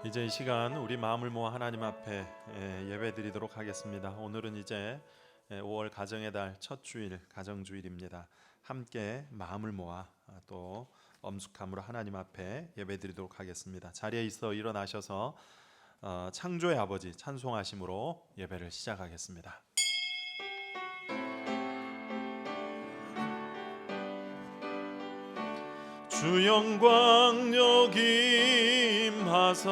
이제 이 시간 우리 마음을 모아 하나님 앞에 예배 드리도록 하겠습니다. 오늘은 이제 5월 가정의 달 첫 주일 가정주일입니다. 함께 마음을 모아 또 엄숙함으로 하나님 앞에 예배 드리도록 하겠습니다. 자리에 있어 일어나셔서 창조의 아버지 찬송하심으로 예배를 시작하겠습니다. 주 영광 여김하사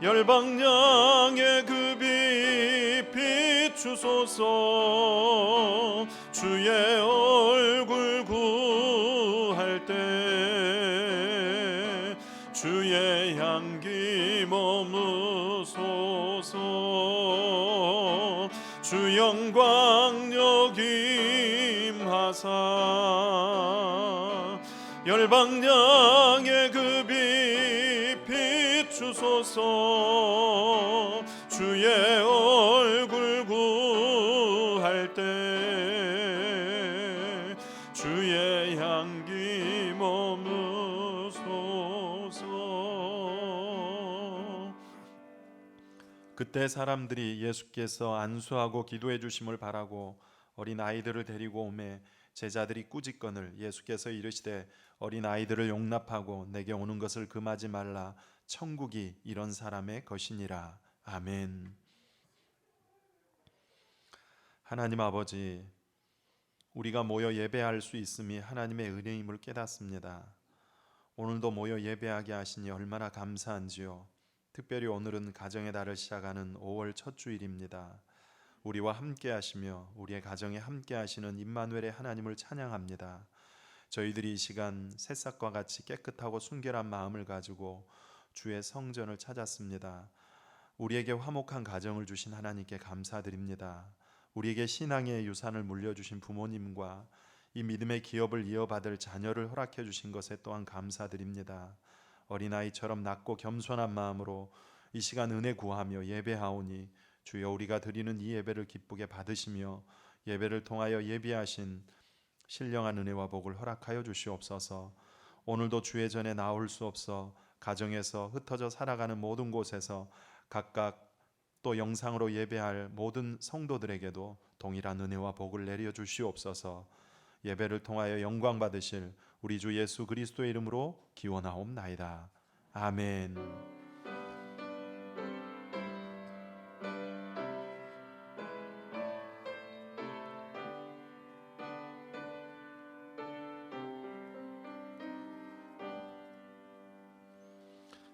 열방량의 그 빛 비추소서. 주의 얼굴 구할 때 주의 향기 머무소서. 주 영광 여김하사 열방량의 그 빛 비추소서. 주의 얼굴 구할 때 주의 향기 머무소서. 그때 사람들이 예수께서 안수하고 기도해 주심을 바라고 어린 아이들을 데리고 오매 제자들이 꾸짖거늘 예수께서 이르시되 어린 아이들을 용납하고 내게 오는 것을 금하지 말라. 천국이 이런 사람의 것이니라. 아멘. 하나님 아버지, 우리가 모여 예배할 수 있음이 하나님의 은혜임을 깨닫습니다. 오늘도 모여 예배하게 하시니 얼마나 감사한지요. 특별히 오늘은 가정의 달을 시작하는 5월 첫 주일입니다. 우리와 함께 하시며 우리의 가정에 함께 하시는 임마누엘의 하나님을 찬양합니다. 저희들이 이 시간 새싹과 같이 깨끗하고 순결한 마음을 가지고 주의 성전을 찾았습니다. 우리에게 화목한 가정을 주신 하나님께 감사드립니다. 우리에게 신앙의 유산을 물려주신 부모님과 이 믿음의 기업을 이어받을 자녀를 허락해 주신 것에 또한 감사드립니다. 어린아이처럼 낮고 겸손한 마음으로 이 시간 은혜 구하며 예배하오니 주여 우리가 드리는 이 예배를 기쁘게 받으시며 예배를 통하여 예비하신 신령한 은혜와 복을 허락하여 주시옵소서. 오늘도 주의 전에 나올 수 없어 가정에서 흩어져 살아가는 모든 곳에서 각각 또 영상으로 예배할 모든 성도들에게도 동일한 은혜와 복을 내려 주시옵소서. 예배를 통하여 영광 받으실 우리 주 예수 그리스도의 이름으로 기원하옵나이다. 아멘.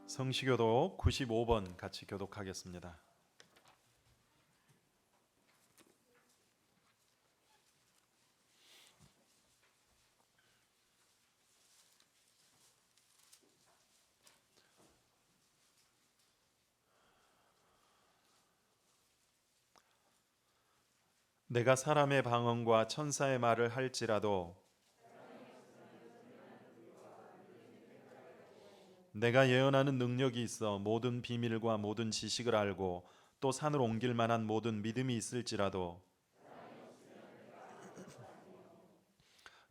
성시교독 95번 같이 교독하겠습니다. 내가 사람의 방언과 천사의 말을 할지라도 내가 예언하는 능력이 있어 모든 비밀과 모든 지식을 알고 또 산을 옮길 만한 모든 믿음이 있을지라도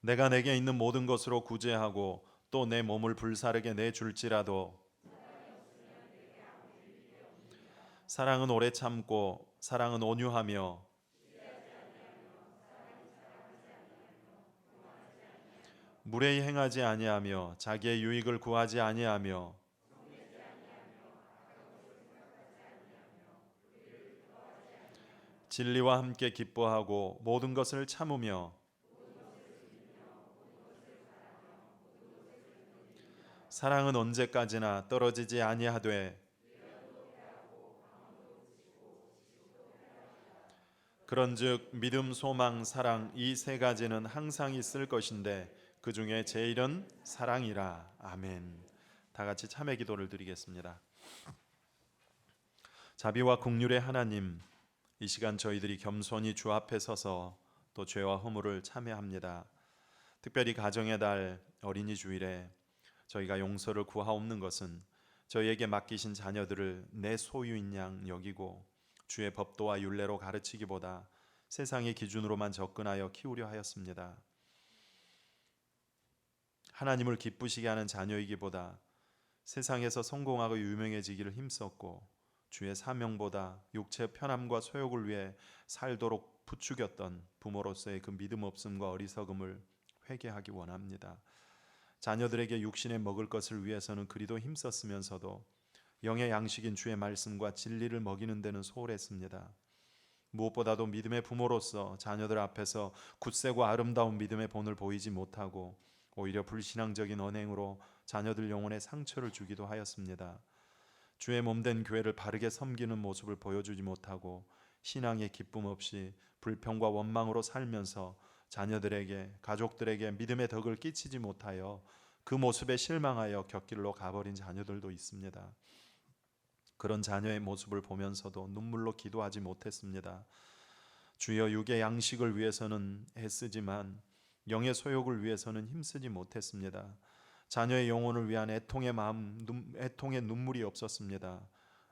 내가 내게 있는 모든 것으로 구제하고 또 내 몸을 불사르게 내줄지라도 사랑은 오래 참고 사랑은 온유하며 무례히 행하지 아니하며 자기의 유익을 구하지 아니하며 진리와 함께 기뻐하고 모든 것을 참으며 사랑은 언제까지나 떨어지지 아니하되 그런즉 믿음, 소망, 사랑 이 세 가지는 항상 있을 것인데 그 중에 제일은 사랑이라. 아멘. 다 같이 참회 기도를 드리겠습니다. 자비와 긍휼의 하나님, 이 시간 저희들이 겸손히 주 앞에 서서 또 죄와 허물을 참회합니다. 특별히 가정의 달 어린이 주일에 저희가 용서를 구하옵는 것은 저희에게 맡기신 자녀들을 내 소유인 양 여기고 주의 법도와 율례로 가르치기보다 세상의 기준으로만 접근하여 키우려 하였습니다. 하나님을 기쁘시게 하는 자녀이기보다 세상에서 성공하고 유명해지기를 힘썼고 주의 사명보다 육체의 편함과 소욕을 위해 살도록 부추겼던 부모로서의 그 믿음 없음과 어리석음을 회개하기 원합니다. 자녀들에게 육신에 먹을 것을 위해서는 그리도 힘썼으면서도 영의 양식인 주의 말씀과 진리를 먹이는 데는 소홀했습니다. 무엇보다도 믿음의 부모로서 자녀들 앞에서 굳세고 아름다운 믿음의 본을 보이지 못하고 오히려 불신앙적인 언행으로 자녀들 영혼에 상처를 주기도 하였습니다. 주의 몸된 교회를 바르게 섬기는 모습을 보여주지 못하고 신앙의 기쁨 없이 불평과 원망으로 살면서 자녀들에게, 가족들에게 믿음의 덕을 끼치지 못하여 그 모습에 실망하여 곁길로 가버린 자녀들도 있습니다. 그런 자녀의 모습을 보면서도 눈물로 기도하지 못했습니다. 주여, 육의 양식을 위해서는 애쓰지만 영의 소욕을 위해서는 힘쓰지 못했습니다. 자녀의 영혼을 위한 애통의 마음, 애통의 눈물이 없었습니다.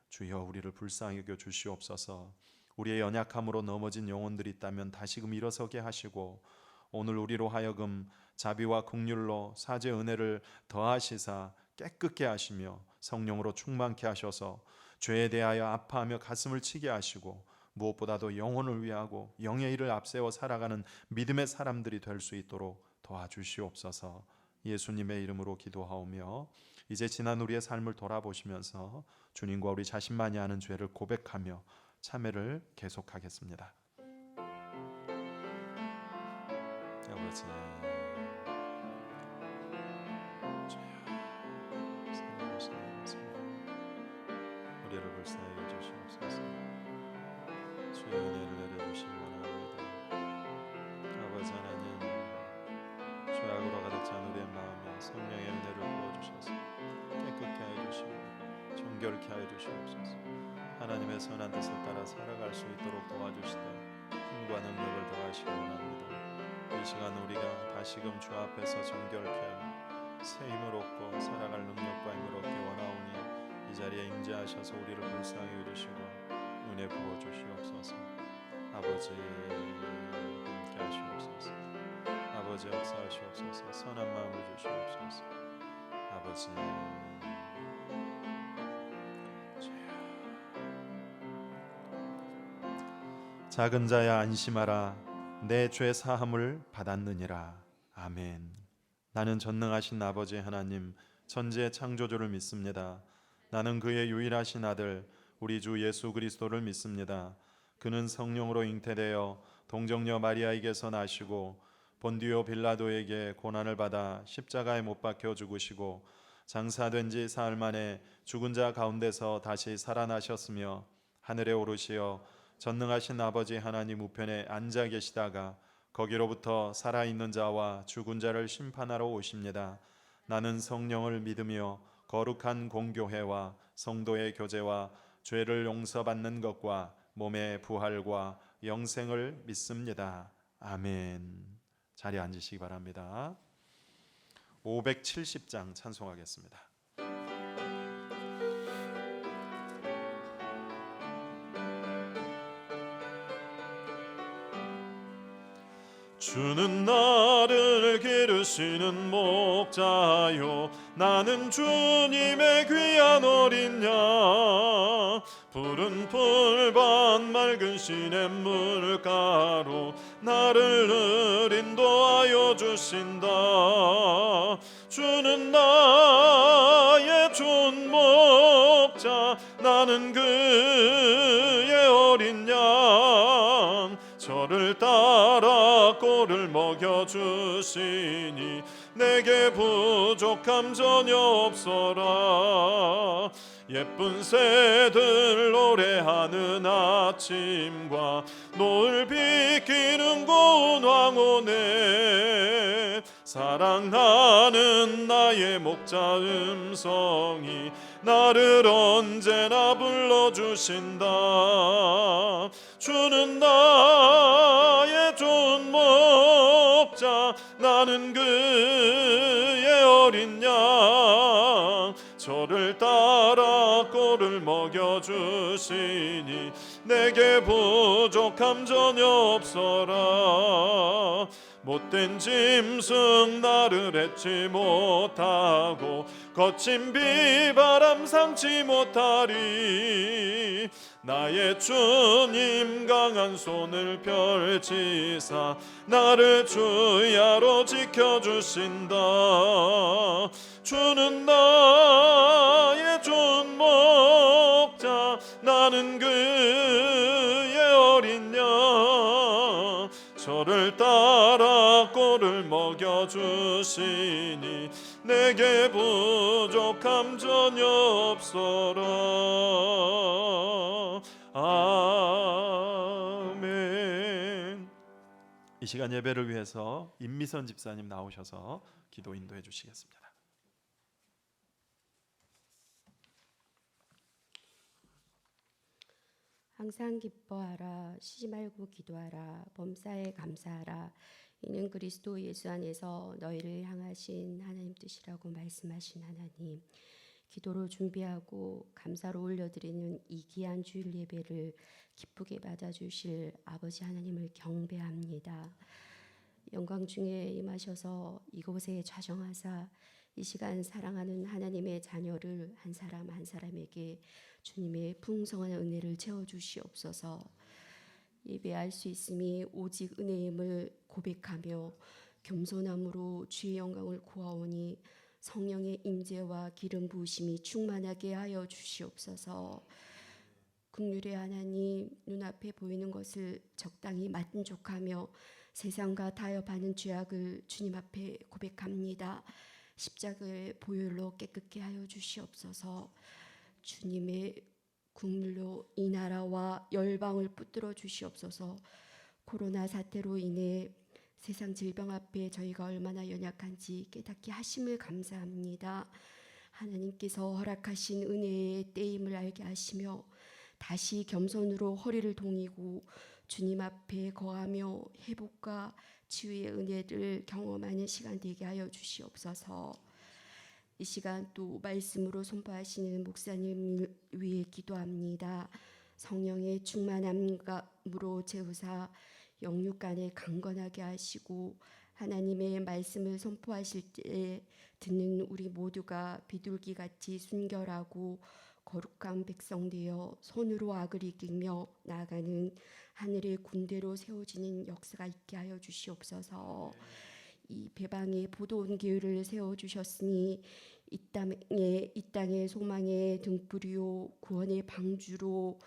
주여, 우리를 불쌍히 여겨 주시옵소서. 우리의 연약함으로 넘어진 영혼들이 있다면 다시금 일어서게 하시고 오늘 우리로 하여금 자비와 긍휼로 사죄 은혜를 더하시사 깨끗게 하시며 성령으로 충만케 하셔서 죄에 대하여 아파하며 가슴을 치게 하시고 무엇보다도 영혼을 위하고 영의 일을 앞세워 살아가는 믿음의 사람들이 될 수 있도록 도와주시옵소서. 예수님의 이름으로 기도하오며 이제 지난 우리의 삶을 돌아보시면서 주님과 우리 자신만이 아는 죄를 고백하며 참회를 계속하겠습니다. 아버지, 우리를 불쌍히 여주시옵소서. 주의 은혜를 내려주시기 원합니다. 아버지 하나님, 죄악으로 가득 찬 우리의 마음에 성령의 은혜를 부어주셔서 깨끗게 하여 주시고 정결케 하여 주시옵소서. 하나님의 선한 뜻을 따라 살아갈 수 있도록 도와주시되 힘과 능력을 더하시기 원합니다. 이 시간 우리가 다시금 주 앞에서 정결케 하며 새 힘을 얻고 살아갈 능력과 힘을 얻기 원하오니 이 자리에 임재하셔서 우리를 불쌍히 여주시고 은혜 부어 주시옵소서. 아버지 함께 하시옵소서. 아버지 역사하시옵소서. 선한 마음을 주시옵소서. 아버지, 작은 자야 안심하라. 내 죄 사함을 받았느니라. 아멘. 나는 전능하신 아버지 하나님, 천지의 창조주를 믿습니다. 나는 그의 유일하신 아들 우리 주 예수 그리스도를 믿습니다. 그는 성령으로 잉태되어 동정녀 마리아에게서 나시고 본디오 빌라도에게 고난을 받아 십자가에 못 박혀 죽으시고 장사된 지 사흘 만에 죽은 자 가운데서 다시 살아나셨으며 하늘에 오르시어 전능하신 아버지 하나님 우편에 앉아 계시다가 거기로부터 살아있는 자와 죽은 자를 심판하러 오십니다. 나는 성령을 믿으며 거룩한 공교회와 성도의 교제와 죄를 용서받는 것과 몸의 부활과 영생을 믿습니다. 아멘. 자리에 앉으시기 바랍니다. 570장 찬송하겠습니다. 주는 나를 기르시는 목자요, 나는 주님의 귀한 어린 양. 푸른 풀밭 맑은 시냇물가로 나를 늘 인도하여 주신다. 주는 나의 좋은 목자, 나는 그의 어린 양. 저를 따라 꼴을 먹여주시니 내게 부족함 전혀 없어라. 예쁜 새들 노래하는 아침과 노을 비키는 고운 황혼에 사랑하는 나의 목자 음성이 나를 언제나 불러주신다. 주는 나의 좋은 목자, 나는 그의 어린 양. 저를 따라 꼴을 먹여주시니 내게 부족함 전혀 없어라. 못된 짐승 나를 해치 못하고 거친 비바람 상치 못하리. 나의 주님 강한 손을 펼치사 나를 주야로 지켜주신다. 주는 나의 좋은 목자, 나는 그의 어린 양. 저를 따라 꼴을 먹여주시니 내게 부족함 전혀 없어라. 아멘. 이 시간 예배를 위해서 임미선 집사님 나오셔서 기도 인도해 주시겠습니다. 항상 기뻐하라, 쉬지 말고 기도하라, 범사에 감사하라. 이는 그리스도 예수 안에서 너희를 향하신 하나님 뜻이라고 말씀하신 하나님. 기도로 준비하고 감사로 올려드리는 이 귀한 주일 예배를 기쁘게 받아주실 아버지 하나님을 경배합니다. 영광 중에 임하셔서 이곳에 좌정하사 이 시간 사랑하는 하나님의 자녀를 한 사람 한 사람에게 주님의 풍성한 은혜를 채워주시옵소서. 예배할 수 있음이 오직 은혜임을 고백하며 겸손함으로 주의 영광을 구하오니 성령의 임재와 기름 부으심이 충만하게 하여 주시옵소서. 긍휼의 하나님, 눈앞에 보이는 것을 적당히 만족하며 세상과 타협하는 죄악을 주님 앞에 고백합니다. 십자가의 보혈로 깨끗게 하여 주시옵소서. 주님의 국률로 이 나라와 열방을 붙들어 주시옵소서. 코로나 사태로 인해 세상 질병 앞에 저희가 얼마나 연약한지 깨닫게 하심을 감사합니다. 하나님께서 허락하신 은혜의 때임을 알게 하시며 다시 겸손으로 허리를 동이고 주님 앞에 거하며 회복과 치유의 은혜를 경험하는 시간 되게 하여 주시옵소서. 이 시간 또 말씀으로 선포하시는 목사님 위해 기도합니다. 성령의 충만함으로 채우사 영육간에 강건하게 하시고 하나님의 말씀을 선포하실 때 듣는 우리 모두가 비둘기같이 순결하고 거룩한 백성 되어 손으로 악을 이기며 나아가는 하늘의 군대로 세워지는 역사가 있게 하여 주시옵소서. 이 배방에 보도원 기회를 세워주셨으니 이 땅의 소망의 등불이요 구원의 방주로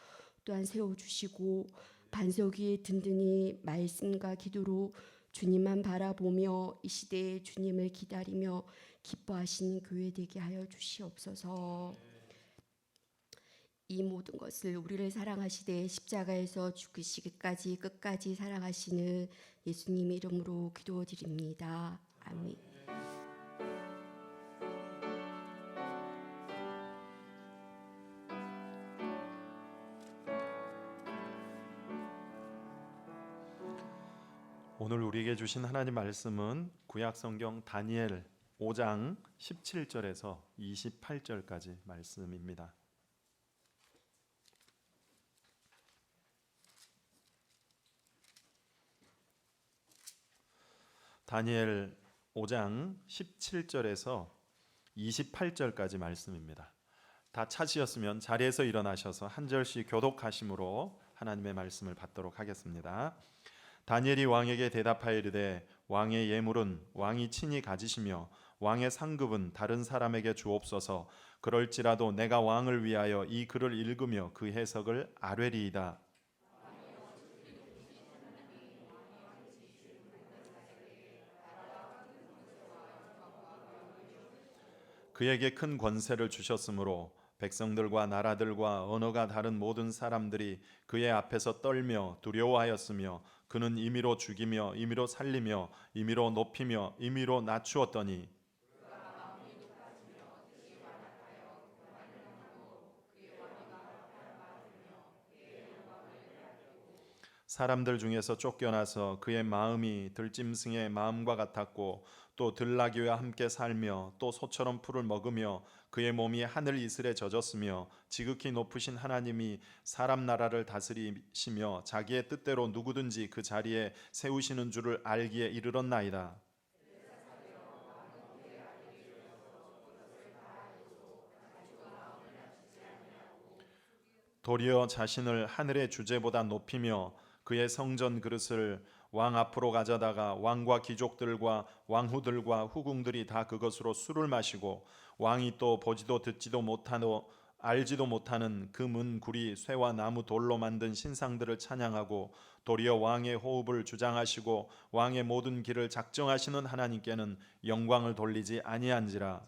또한 세워주시고 반석 위에 든든히 말씀과 기도로 주님만 바라보며 이 시대에 주님을 기다리며 기뻐하시는 교회 되게 하여 주시옵소서. 이 모든 것을 우리를 사랑하시되 십자가에서 죽으시기까지 끝까지 사랑하시는 예수님 이름으로 기도드립니다. 아멘. 오늘 우리에게 주신 하나님 말씀은 구약성경 다니엘 5장 17절에서 28절까지 말씀입니다. 다니엘 5장 17절에서 28절까지 말씀입니다. 다 찾으셨으면 자리에서 일어나셔서 한 절씩 교독하심으로 하나님의 말씀을 받도록 하겠습니다. 다니엘이 왕에게 대답하여 이르되 왕의 예물은 왕이 친히 가지시며 왕의 상급은 다른 사람에게 주옵소서. 그럴지라도 내가 왕을 위하여 이 글을 읽으며 그 해석을 아뢰리이다. 그에게 큰 권세를 주셨으므로 백성들과 나라들과 언어가 다른 모든 사람들이 그의 앞에서 떨며 두려워하였으며 그는 임의로 죽이며 임의로 살리며 임의로 높이며 임의로 낮추었더니 사람들 중에서 쫓겨나서 그의 마음이 들짐승의 마음과 같았고 또 들나귀와 함께 살며 또 소처럼 풀을 먹으며 그의 몸이 하늘 이슬에 젖었으며 지극히 높으신 하나님이 사람 나라를 다스리시며 자기의 뜻대로 누구든지 그 자리에 세우시는 줄을 알기에 이르렀나이다. 도리어 자신을 하늘의 주제보다 높이며 그의 성전 그릇을 왕 앞으로 가져다가 왕과 귀족들과 왕후들과 후궁들이 다 그것으로 술을 마시고 왕이 또 보지도 듣지도 못하고 알지도 못하는 그 문구리 쇠와 나무 돌로 만든 신상들을 찬양하고 도리어 왕의 호흡을 주장하시고 왕의 모든 길을 작정하시는 하나님께는 영광을 돌리지 아니한지라.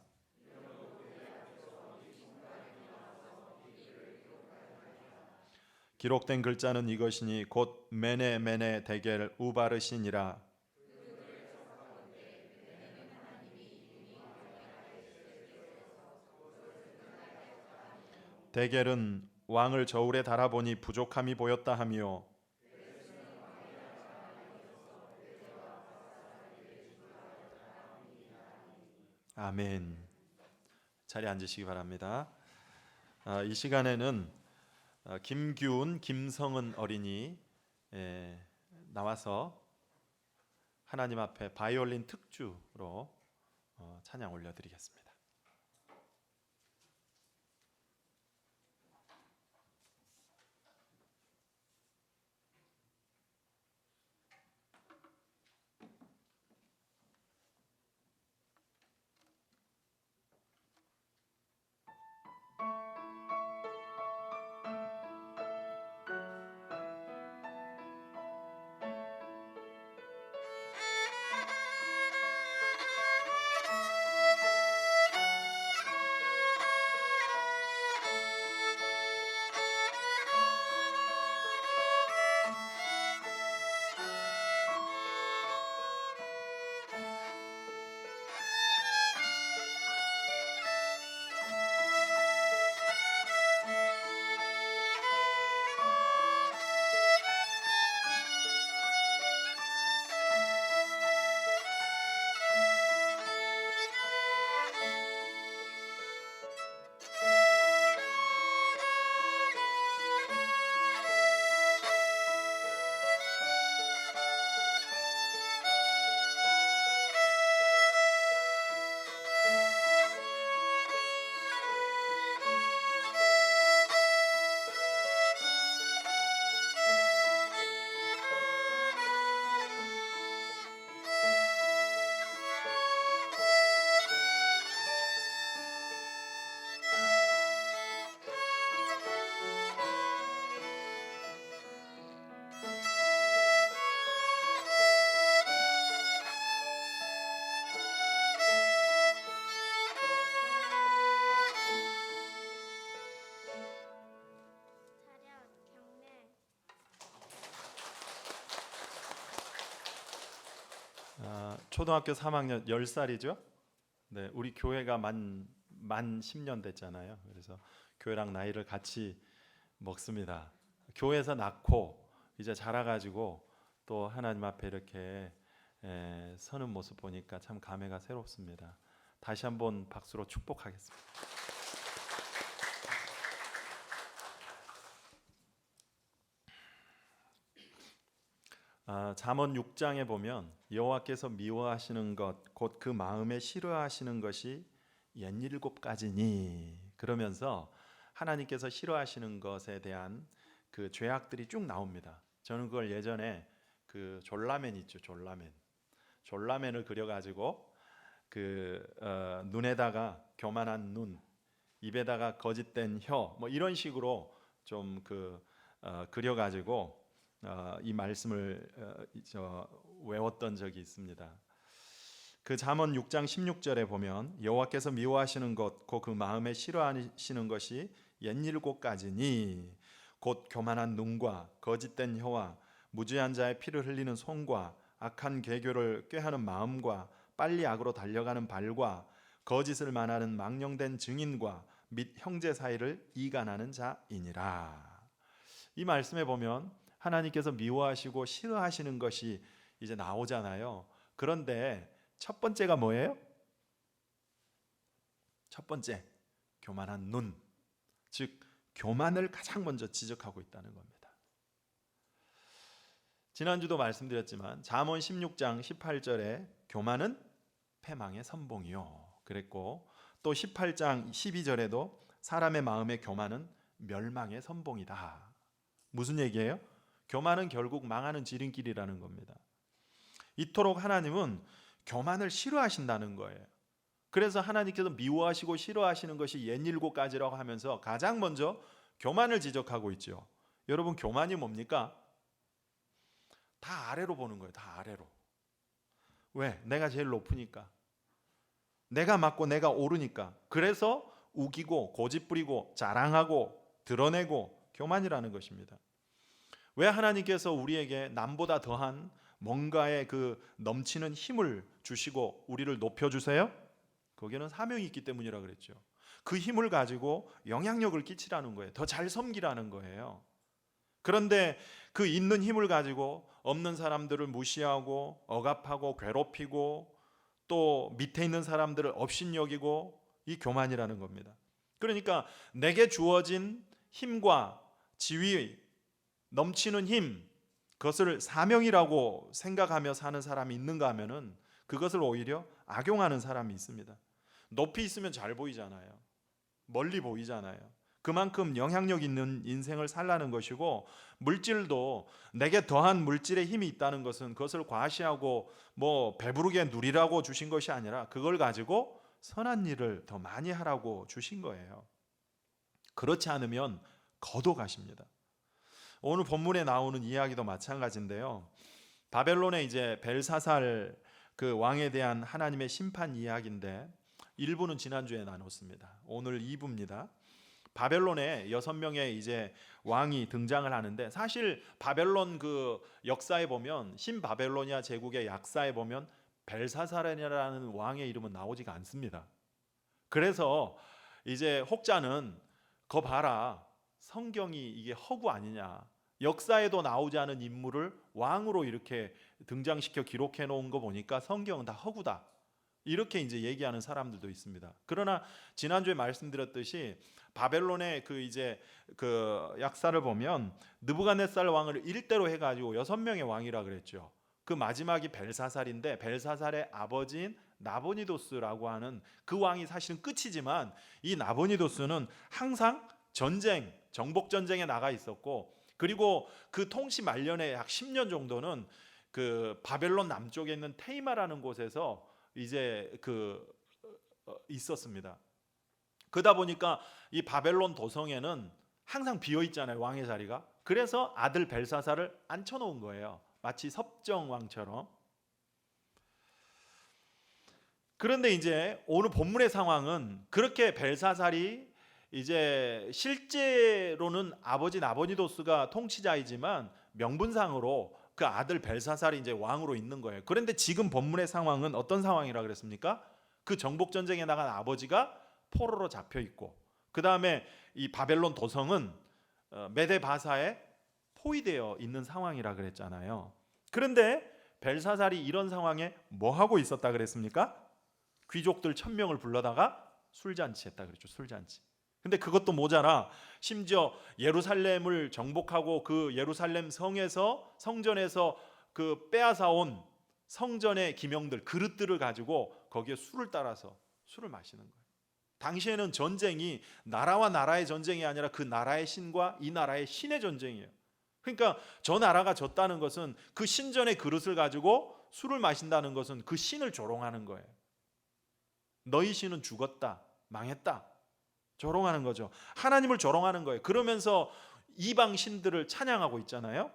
기록된 글자는 이것이니 곧 메네 메네 데겔 우바르시니라. 데겔은 왕을 저울에 달아보니 부족함이 보였다 하며 아멘. 자리에 앉으시기 바랍니다. 이 시간에는 김규훈, 김성은 어린이 나와서 하나님 앞에 바이올린 특주로 찬양 올려드리겠습니다. 초등학교 3학년 10살이죠? 네, 우리 교회가 만 10년 됐잖아요. 그래서 교회랑 나이를 같이 먹습니다. 교회에서 낳고 이제 자라가지고 또 하나님 앞에 이렇게 서는 모습 보니까 참 감회가 새롭습니다. 다시 한번 박수로 축복하겠습니다. 잠언 6장에 보면 여호와께서 미워하시는 것 곧 그 마음에 싫어하시는 것이 옛일곱 가지니 그러면서 하나님께서 싫어하시는 것에 대한 그 죄악들이 쭉 나옵니다. 저는 그걸 예전에 그 졸라맨 있죠, 졸라맨을 그려가지고 그 눈에다가 교만한 눈, 입에다가 거짓된 혀, 뭐 이런 식으로 좀 그려가지고 이 말씀을 외웠던 적이 있습니다. 그 잠언 6장 16절에 보면 여호와께서 미워하시는 것 곧 그 마음에 싫어하시는 것이 옛일곱 가지니 곧 교만한 눈과 거짓된 혀와 무죄한 자의 피를 흘리는 손과 악한 계교를 꾀하는 마음과 빨리 악으로 달려가는 발과 거짓을 말하는 망령된 증인과 및 형제 사이를 이간하는 자이니라. 이 말씀에 보면 하나님께서 미워하시고 싫어하시는 것이 이제 나오잖아요. 그런데 첫 번째가 뭐예요? 첫 번째, 교만한 눈, 즉 교만을 가장 먼저 지적하고 있다는 겁니다. 지난주도 말씀드렸지만 잠언 16장 18절에 교만은 패망의 선봉이요 그랬고, 또 18장 12절에도 사람의 마음의 교만은 멸망의 선봉이다. 무슨 얘기예요? 교만은 결국 망하는 지름길이라는 겁니다. 이토록 하나님은 교만을 싫어하신다는 거예요. 그래서 하나님께서 미워하시고 싫어하시는 것이 옛 7가지라고 하면서 가장 먼저 교만을 지적하고 있죠. 여러분, 교만이 뭡니까? 다 아래로 보는 거예요. 다 아래로. 왜? 내가 제일 높으니까, 내가 맞고 내가 오르니까. 그래서 우기고 고집부리고 자랑하고 드러내고 교만이라는 것입니다. 왜 하나님께서 우리에게 남보다 더한 뭔가의 그 넘치는 힘을 주시고 우리를 높여주세요? 거기에는 사명이 있기 때문이라 그랬죠. 그 힘을 가지고 영향력을 끼치라는 거예요. 더 잘 섬기라는 거예요. 그런데 그 있는 힘을 가지고 없는 사람들을 무시하고 억압하고 괴롭히고 또 밑에 있는 사람들을 업신여기고, 이 교만이라는 겁니다. 그러니까 내게 주어진 힘과 지위, 넘치는 힘, 그것을 사명이라고 생각하며 사는 사람이 있는가 하면은 그것을 오히려 악용하는 사람이 있습니다. 높이 있으면 잘 보이잖아요. 멀리 보이잖아요. 그만큼 영향력 있는 인생을 살라는 것이고, 물질도 내게 더한 물질의 힘이 있다는 것은 그것을 과시하고 뭐 배부르게 누리라고 주신 것이 아니라 그걸 가지고 선한 일을 더 많이 하라고 주신 거예요. 그렇지 않으면 거둬가십니다. 오늘 본문에 나오는 이야기도 마찬가지인데요. 바벨론의 이제 벨사살 그 왕에 대한 하나님의 심판 이야기인데, 1부는 지난주에 나눴습니다. 오늘 2부입니다. 바벨론에 6명의 이제 왕이 등장을 하는데, 사실 바벨론 그 역사에 보면, 신바벨로니아 제국의 역사에 보면 벨사살이라는 왕의 이름은 나오지가 않습니다. 그래서 이제 혹자는 거 봐라, 성경이 이게 허구 아니냐, 역사에도 나오지 않은 인물을 왕으로 이렇게 등장시켜 기록해 놓은 거 보니까 성경은 다 허구다, 이렇게 이제 얘기하는 사람들도 있습니다. 그러나 지난주에 말씀드렸듯이 바벨론의 그 이제 그 역사를 보면 느부갓네살 왕을 일대로 해가지고 6명의 왕이라 그랬죠. 그 마지막이 벨사살인데, 벨사살의 아버지인 나보니도스라고 하는 그 왕이 사실은 끝이지만, 이 나보니도스는 항상 전쟁, 정복 전쟁에 나가 있었고, 그리고 그 통치 말년에 약 10년 정도는 그 바벨론 남쪽에 있는 테이마라는 곳에서 이제 있었습니다. 그러다 보니까 이 바벨론 도성에는 항상 비어 있잖아요, 왕의 자리가. 그래서 아들 벨사살을 앉혀 놓은 거예요. 마치 섭정왕처럼. 그런데 이제 오늘 본문의 상황은, 그렇게 벨사살이 이제 실제로는 아버지 나보니도스가 통치자이지만 명분상으로 그 아들 벨사살이 이제 왕으로 있는 거예요. 그런데 지금 본문의 상황은 어떤 상황이라 그랬습니까? 그 정복 전쟁에 나간 아버지가 포로로 잡혀 있고, 그 다음에 이 바벨론 도성은 메데바사에 포위되어 있는 상황이라 그랬잖아요. 그런데 벨사살이 이런 상황에 뭐 하고 있었다 그랬습니까? 귀족들 1000명을 불러다가 술잔치 했다 그랬죠. 술잔치. 근데 그것도 모자라 심지어 예루살렘을 정복하고 그 예루살렘 성전에서 그 빼앗아온 성전의 기명들, 그릇들을 가지고 거기에 술을 따라서 술을 마시는 거예요. 당시에는 전쟁이 나라와 나라의 전쟁이 아니라 그 나라의 신과 이 나라의 신의 전쟁이에요. 그러니까 저 나라가 졌다는 것은 그 신전의 그릇을 가지고 술을 마신다는 것은 그 신을 조롱하는 거예요. 너희 신은 죽었다, 망했다, 조롱하는 거죠. 하나님을 조롱하는 거예요. 그러면서 이방 신들을 찬양하고 있잖아요.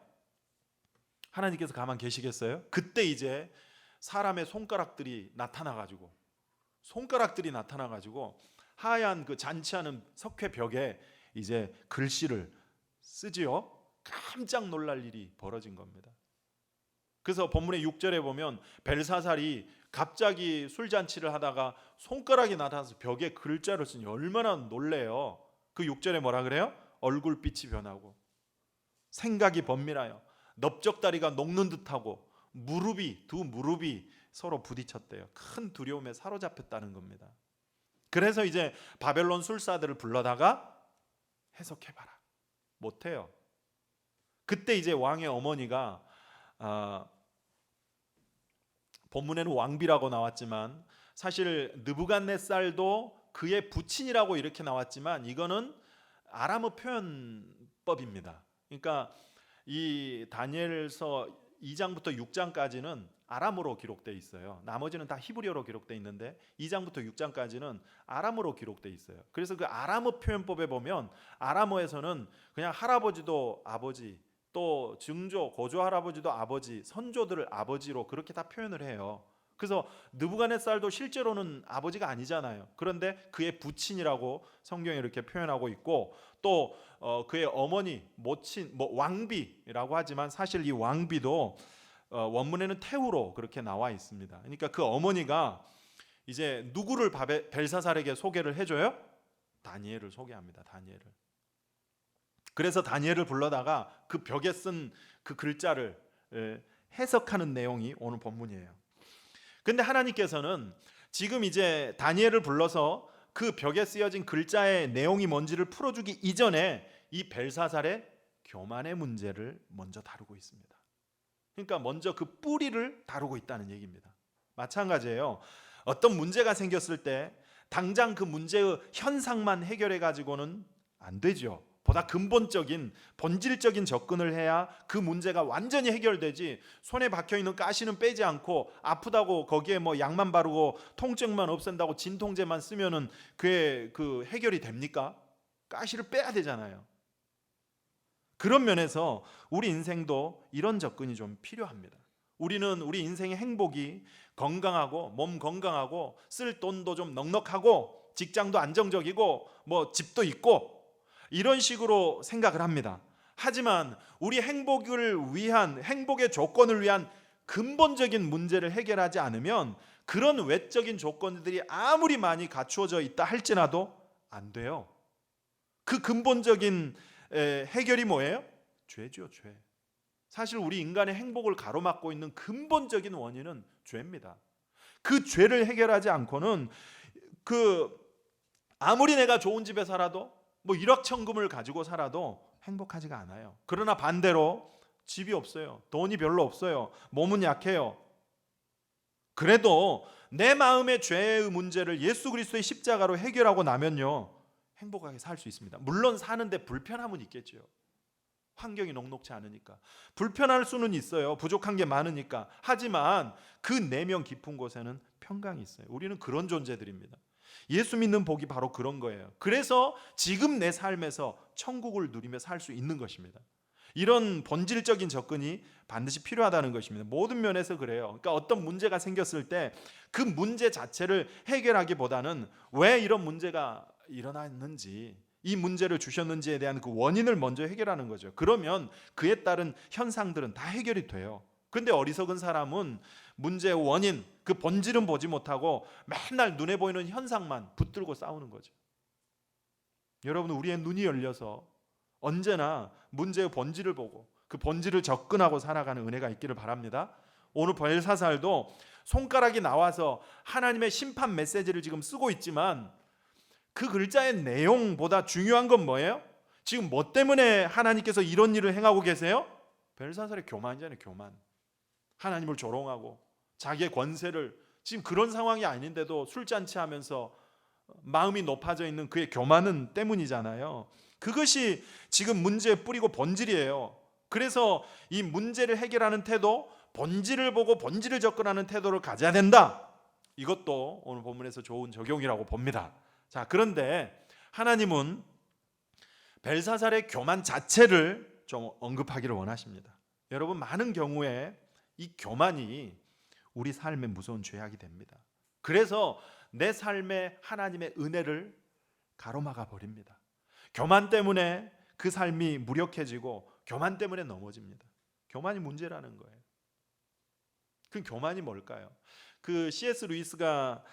하나님께서 가만 계시겠어요? 그때 이제 사람의 손가락들이 나타나가지고 하얀 그 잔치하는 석회 벽에 이제 글씨를 쓰지요. 깜짝 놀랄 일이 벌어진 겁니다. 그래서 본문의 6절에 보면 벨사살이 갑자기 술잔치를 하다가 손가락이 나타나서 벽에 글자를 쓰니 얼마나 놀래요. 그 6절에 뭐라 그래요? 얼굴빛이 변하고 생각이 번밀하여 넓적다리가 녹는 듯하고 두 무릎이 서로 부딪혔대요. 큰 두려움에 사로잡혔다는 겁니다. 그래서 이제 바벨론 술사들을 불러다가 해석해봐라. 못해요. 그때 이제 왕의 어머니가 본문에는 왕비라고 나왔지만 사실 느부갓네살도 그의 부친이라고 이렇게 나왔지만 이거는 아람어 표현법입니다. 그러니까 이 다니엘서 2장부터 6장까지는 아람어로 기록되어 있어요. 나머지는 다 히브리어로 기록되어 있는데 2장부터 6장까지는 아람어로 기록되어 있어요. 그래서 그 아람어 표현법에 보면 아람어에서는 그냥 할아버지도 아버지, 또 증조, 고조 할아버지도 아버지, 선조들을 아버지로 그렇게 다 표현을 해요. 그래서 느부갓네살도 실제로는 아버지가 아니잖아요. 그런데 그의 부친이라고 성경에 이렇게 표현하고 있고, 또 그의 어머니, 모친, 왕비라고 하지만 사실 이 왕비도 원문에는 태우로 그렇게 나와 있습니다. 그러니까 그 어머니가 이제 누구를 벨사살에게 소개를 해줘요? 다니엘을 소개합니다. 다니엘을. 그래서 다니엘을 불러다가 그 벽에 쓴 그 글자를 해석하는 내용이 오늘 본문이에요. 근데 하나님께서는 지금 이제 다니엘을 불러서 그 벽에 쓰여진 글자의 내용이 뭔지를 풀어주기 이전에 이 벨사살의 교만의 문제를 먼저 다루고 있습니다. 그러니까 먼저 그 뿌리를 다루고 있다는 얘기입니다. 마찬가지예요. 어떤 문제가 생겼을 때 당장 그 문제의 현상만 해결해 가지고는 안 되죠. 보다 근본적인 본질적인 접근을 해야 그 문제가 완전히 해결되지, 손에 박혀있는 가시는 빼지 않고 아프다고 거기에 뭐 약만 바르고 통증만 없앤다고 진통제만 쓰면은 그게 그 해결이 됩니까? 가시를 빼야 되잖아요. 그런 면에서 우리 인생도 이런 접근이 좀 필요합니다. 우리는 우리 인생의 행복이 건강하고 몸 건강하고 쓸 돈도 좀 넉넉하고 직장도 안정적이고 뭐 집도 있고 이런 식으로 생각을 합니다. 하지만 우리 행복의 조건을 위한 근본적인 문제를 해결하지 않으면 그런 외적인 조건들이 아무리 많이 갖추어져 있다 할지라도 안 돼요. 그 근본적인 해결이 뭐예요? 죄죠, 죄. 사실 우리 인간의 행복을 가로막고 있는 근본적인 원인은 죄입니다. 그 죄를 해결하지 않고는 아무리 내가 좋은 집에 살아도 뭐 일확천금을 가지고 살아도 행복하지가 않아요. 그러나 반대로 집이 없어요. 돈이 별로 없어요. 몸은 약해요. 그래도 내 마음의 죄의 문제를 예수 그리스도의 십자가로 해결하고 나면요, 행복하게 살 수 있습니다. 물론 사는데 불편함은 있겠죠. 환경이 녹록지 않으니까 불편할 수는 있어요. 부족한 게 많으니까. 하지만 그 내면 깊은 곳에는 평강이 있어요. 우리는 그런 존재들입니다. 예수 믿는 복이 바로 그런 거예요. 그래서 지금 내 삶에서 천국을 누리며 살 수 있는 것입니다. 이런 본질적인 접근이 반드시 필요하다는 것입니다. 모든 면에서 그래요. 그러니까 어떤 문제가 생겼을 때 그 문제 자체를 해결하기보다는 왜 이런 문제가 일어났는지, 이 문제를 주셨는지에 대한 그 원인을 먼저 해결하는 거죠. 그러면 그에 따른 현상들은 다 해결이 돼요. 근데 어리석은 사람은 문제의 원인, 그 본질은 보지 못하고 맨날 눈에 보이는 현상만 붙들고 싸우는 거죠. 여러분, 우리의 눈이 열려서 언제나 문제의 본질을 보고 그 본질을 접근하고 살아가는 은혜가 있기를 바랍니다. 오늘 벨사살도 손가락이 나와서 하나님의 심판 메시지를 지금 쓰고 있지만 그 글자의 내용보다 중요한 건 뭐예요? 지금 뭐 때문에 하나님께서 이런 일을 행하고 계세요? 벨사살의 교만이잖아요. 교만. 하나님을 조롱하고 자기의 권세를, 지금 그런 상황이 아닌데도 술잔치 하면서 마음이 높아져 있는 그의 교만은 때문이잖아요. 그것이 지금 문제의 뿌리고 본질이에요. 그래서 이 문제를 해결하는 태도, 본질을 보고 본질을 접근하는 태도를 가져야 된다. 이것도 오늘 본문에서 좋은 적용이라고 봅니다. 자, 그런데 하나님은 벨사살의 교만 자체를 좀 언급하기를 원하십니다. 여러분, 많은 경우에 이 교만이 우리 삶에 무서운 죄악이 됩니다. 그래서 내 삶에 하나님의 은혜를 가로막아 버립니다. 교만 때문에 그 삶이 무력해지고 교만 때문에 넘어집니다. 교만이 문제라는 거예요. 그 교만이 뭘까요? 그 C.S. 루이스가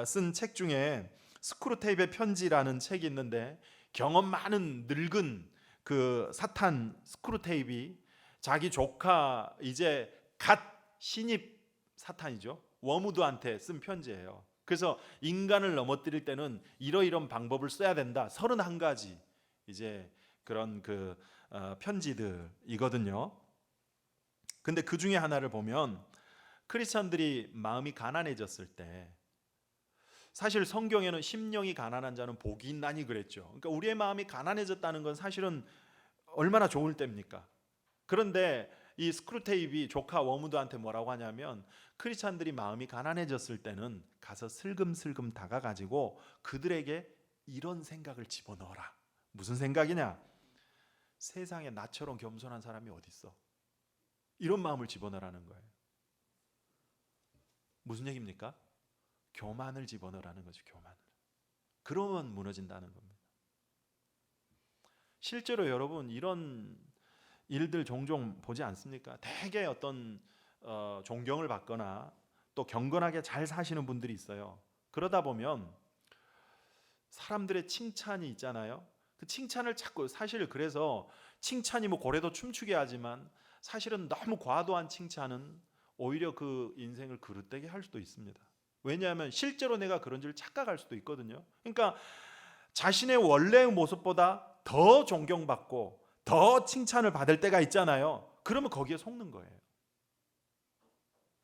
쓴 책 중에 스크루테이프의 편지라는 책이 있는데, 경험 많은 늙은 그 사탄 스크루테이프이 자기 조카, 이제 갓 신입 사탄이죠, 워무드한테 쓴 편지예요. 그래서 인간을 넘어뜨릴 때는 이러이런 방법을 써야 된다. 31가지 이제 그런 편지들이거든요. 근데 그 중에 하나를 보면 크리스천들이 마음이 가난해졌을 때, 사실 성경에는 심령이 가난한 자는 복이 있나니 그랬죠. 그러니까 우리의 마음이 가난해졌다는 건 사실은 얼마나 좋을 때입니까? 그런데 이 스크루테이프 조카 워무드한테 뭐라고 하냐면, 크리스찬들이 마음이 가난해졌을 때는 가서 슬금슬금 다가가지고 그들에게 이런 생각을 집어넣어라. 무슨 생각이냐? 세상에 나처럼 겸손한 사람이 어디 있어? 이런 마음을 집어넣으라는 거예요. 무슨 얘기입니까? 교만을 집어넣으라는 거죠. 교만을. 그러면 무너진다는 겁니다. 실제로 여러분 이런 일들 종종 보지 않습니까? 대개 어떤 존경을 받거나 또 경건하게 잘 사시는 분들이 있어요. 그러다 보면 사람들의 칭찬이 있잖아요. 그 칭찬을 자꾸, 사실 그래서 칭찬이 뭐 고래도 춤추게 하지만 사실은 너무 과도한 칭찬은 오히려 그 인생을 그릇되게 할 수도 있습니다. 왜냐하면 실제로 내가 그런 줄 착각할 수도 있거든요. 그러니까 자신의 원래의 모습보다 더 존경받고 더 칭찬을 받을 때가 있잖아요. 그러면 거기에 속는 거예요.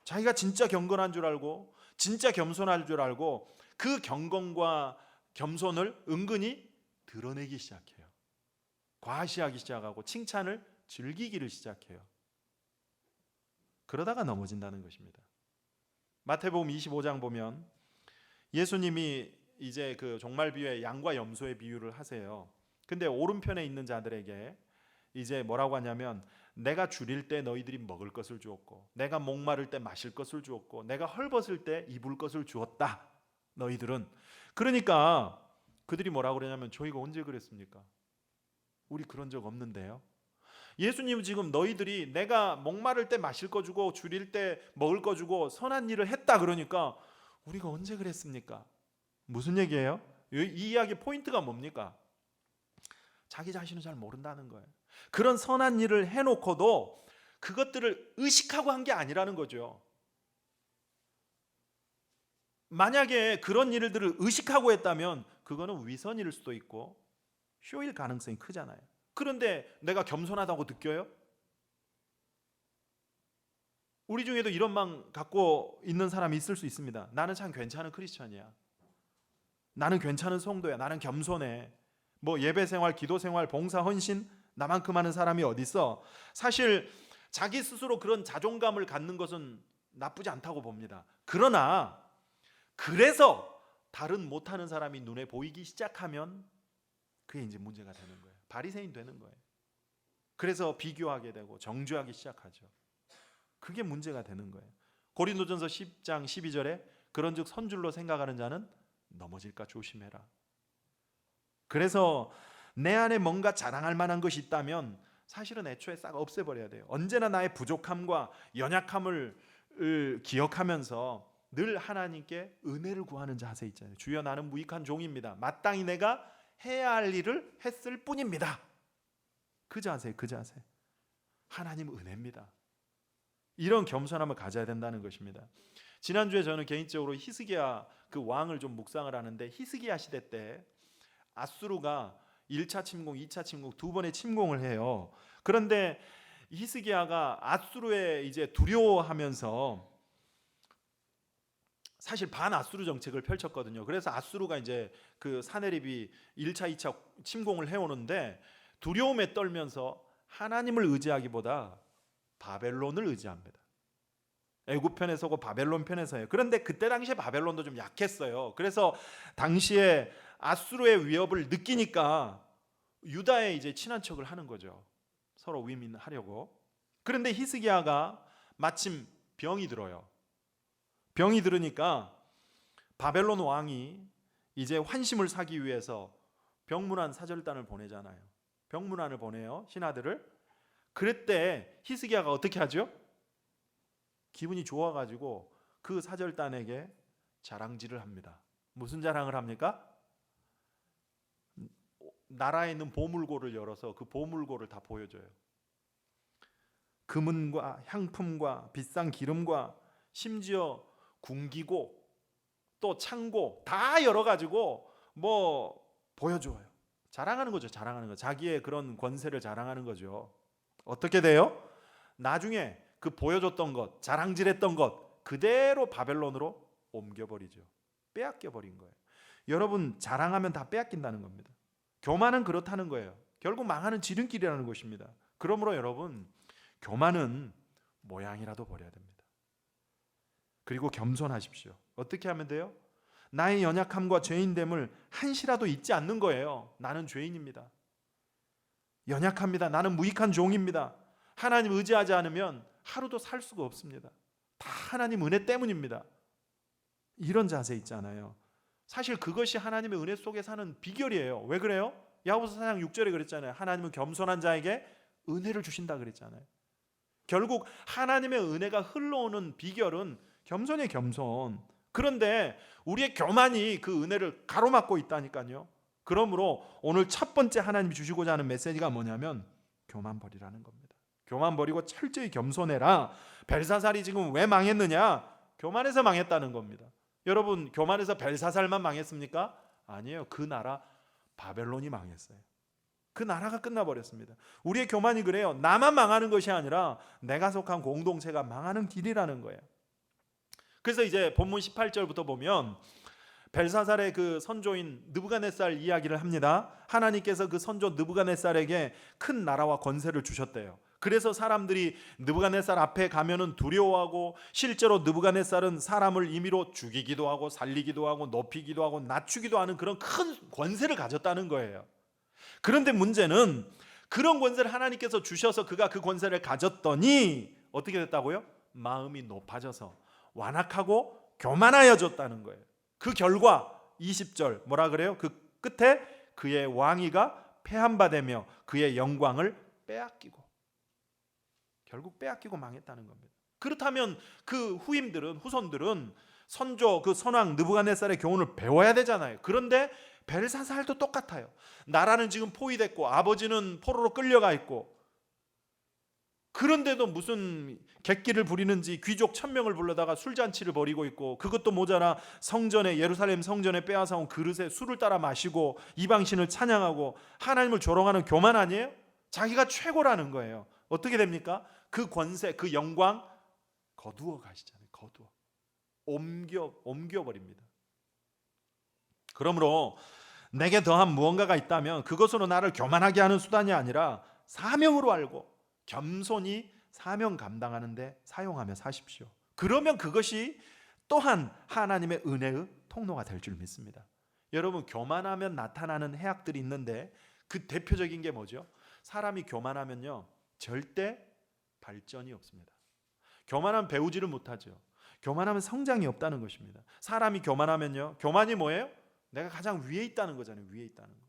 자기가 진짜 경건한 줄 알고 진짜 겸손할 줄 알고 그 경건과 겸손을 은근히 드러내기 시작해요. 과시하기 시작하고 칭찬을 즐기기를 시작해요. 그러다가 넘어진다는 것입니다. 마태복음 25장 보면 예수님이 이제 그 종말비유에 양과 염소의 비유를 하세요. 근데 오른편에 있는 자들에게 이제 뭐라고 하냐면, 내가 줄일 때 너희들이 먹을 것을 주었고, 내가 목마를 때 마실 것을 주었고, 내가 헐벗을 때 입을 것을 주었다. 너희들은. 그러니까 그들이 뭐라고 그러냐면, 저희가 언제 그랬습니까? 우리 그런 적 없는데요. 예수님은 지금 너희들이 내가 목마를 때 마실 거 주고 줄일 때 먹을 거 주고 선한 일을 했다 그러니까 우리가 언제 그랬습니까? 무슨 얘기예요? 이 이야기 포인트가 뭡니까? 자기 자신을 잘 모른다는 거예요. 그런 선한 일을 해놓고도 그것들을 의식하고 한 게 아니라는 거죠. 만약에 그런 일들을 의식하고 했다면 그거는 위선일 수도 있고 쇼일 가능성이 크잖아요. 그런데 내가 겸손하다고 느껴요? 우리 중에도 이런 마음 갖고 있는 사람이 있을 수 있습니다. 나는 참 괜찮은 크리스천이야. 나는 괜찮은 성도야. 나는 겸손해. 뭐 예배 생활, 기도 생활, 봉사, 헌신 나만큼 하는 사람이 어디 있어? 사실 자기 스스로 그런 자존감을 갖는 것은 나쁘지 않다고 봅니다. 그러나 그래서 다른 못하는 사람이 눈에 보이기 시작하면 그게 이제 문제가 되는 거예요. 바리새인 되는 거예요. 그래서 비교하게 되고 정죄하기 시작하죠. 그게 문제가 되는 거예요. 고린도전서 10장 12절에 그런즉 선줄로 생각하는 자는 넘어질까 조심해라. 그래서 내 안에 뭔가 자랑할 만한 것이 있다면 사실은 애초에 싹 없애버려야 돼요. 언제나 나의 부족함과 연약함을 기억하면서 늘 하나님께 은혜를 구하는 자세 있잖아요. 주여 나는 무익한 종입니다. 마땅히 내가 해야 할 일을 했을 뿐입니다. 그 자세, 그 자세. 하나님 은혜입니다. 이런 겸손함을 가져야 된다는 것입니다. 지난주에 저는 개인적으로 히스기야 그 왕을 좀 묵상을 하는데, 히스기야 시대 때 아수르가 1차 침공, 2차 침공 두 번의 침공을 해요. 그런데 히스기야가 아수르에 이제 두려워하면서 사실 반아수르 정책을 펼쳤거든요. 그래서 아수르가 이제 그 사네립이 1차, 2차 침공을 해오는데 두려움에 떨면서 하나님을 의지하기보다 바벨론을 의지합니다. 애굽 편에 서고 바벨론 편에 서요. 그런데 그때 당시에 바벨론도 좀 약했어요. 그래서 당시에 아수르의 위협을 느끼니까 유다에 이제 친한 척을 하는 거죠. 서로 위민하려고. 그런데 히스기야가 마침 병이 들어요. 병이 들으니까 바벨론 왕이 이제 환심을 사기 위해서 병문안 사절단을 보내잖아요. 병문안을 보내요, 신하들을. 그랬대 히스기야가 어떻게 하죠? 기분이 좋아가지고 그 사절단에게 자랑질을 합니다. 무슨 자랑을 합니까? 나라에 있는 보물고를 열어서 그 보물고를 다 보여줘요. 금은과 향품과 비싼 기름과 심지어 궁기고 또 창고 다 열어가지고 뭐 보여줘요. 자랑하는 거죠. 자랑하는 거. 자기의 그런 권세를 자랑하는 거죠. 어떻게 돼요? 나중에 그 보여줬던 것, 자랑질했던 것 그대로 바벨론으로 옮겨버리죠. 빼앗겨버린 거예요. 여러분, 자랑하면 다 빼앗긴다는 겁니다. 교만은 그렇다는 거예요. 결국 망하는 지름길이라는 것입니다. 그러므로 여러분, 교만은 모양이라도 버려야 됩니다. 그리고 겸손하십시오. 어떻게 하면 돼요? 나의 연약함과 죄인됨을 한시라도 잊지 않는 거예요. 나는 죄인입니다. 연약합니다. 나는 무익한 종입니다. 하나님 의지하지 않으면 하루도 살 수가 없습니다. 다 하나님 은혜 때문입니다. 이런 자세 있잖아요. 사실 그것이 하나님의 은혜 속에 사는 비결이에요. 왜 그래요? 야고보서 4장 6절에 그랬잖아요. 하나님은 겸손한 자에게 은혜를 주신다 그랬잖아요. 결국 하나님의 은혜가 흘러오는 비결은 겸손의 겸손. 그런데 우리의 교만이 그 은혜를 가로막고 있다니까요. 그러므로 오늘 첫 번째 하나님이 주시고자 하는 메시지가 뭐냐면 교만 버리라는 겁니다. 교만 버리고 철저히 겸손해라. 벨사살이 지금 왜 망했느냐? 교만해서 망했다는 겁니다. 여러분, 교만해서 벨사살만 망했습니까? 아니에요. 그 나라 바벨론이 망했어요. 그 나라가 끝나버렸습니다. 우리의 교만이 그래요. 나만 망하는 것이 아니라 내가 속한 공동체가 망하는 길이라는 거예요. 그래서 이제 본문 18절부터 보면 벨사살의 그 선조인 느부갓네살 이야기를 합니다. 하나님께서 그 선조 느부갓네살에게 큰 나라와 권세를 주셨대요. 그래서 사람들이 느부갓네살 앞에 가면은 두려워하고, 실제로 느부갓네살은 사람을 임의로 죽이기도 하고 살리기도 하고 높이기도 하고 낮추기도 하는 그런 큰 권세를 가졌다는 거예요. 그런데 문제는 그런 권세를 하나님께서 주셔서 그가 그 권세를 가졌더니 어떻게 됐다고요? 마음이 높아져서 완악하고 교만하여졌다는 거예요. 그 결과 20절 뭐라 그래요? 그 끝에 그의 왕위가 폐한바되며 그의 영광을 빼앗기고, 결국 빼앗기고 망했다는 겁니다. 그렇다면 그 후손들은 선조 그 선왕 느부갓네살의 교훈을 배워야 되잖아요. 그런데 벨사살도 똑같아요. 나라는 지금 포위됐고 아버지는 포로로 끌려가 있고, 그런데도 무슨 객기를 부리는지 귀족 1000명을 불러다가 술잔치를 벌이고 있고, 그것도 모자라 성전에, 예루살렘 성전에 빼앗아온 그릇에 술을 따라 마시고 이방신을 찬양하고 하나님을 조롱하는 교만 아니에요? 자기가 최고라는 거예요. 어떻게 됩니까? 그 권세, 그 영광 거두어 가시잖아요. 거두어 옮겨버립니다. 그러므로 내게 더한 무언가가 있다면 그것으로 나를 교만하게 하는 수단이 아니라 사명으로 알고 겸손히 사명 감당하는 데 사용하며 사십시오. 그러면 그것이 또한 하나님의 은혜의 통로가 될 줄 믿습니다. 여러분, 교만하면 나타나는 해악들이 있는데 그 대표적인 게 뭐죠? 사람이 교만하면요 절대 발전이 없습니다. 교만하면 배우지를 못하죠. 교만하면 성장이 없다는 것입니다. 사람이 교만하면요, 교만이 뭐예요? 내가 가장 위에 있다는 거잖아요. 위에 있다는 거.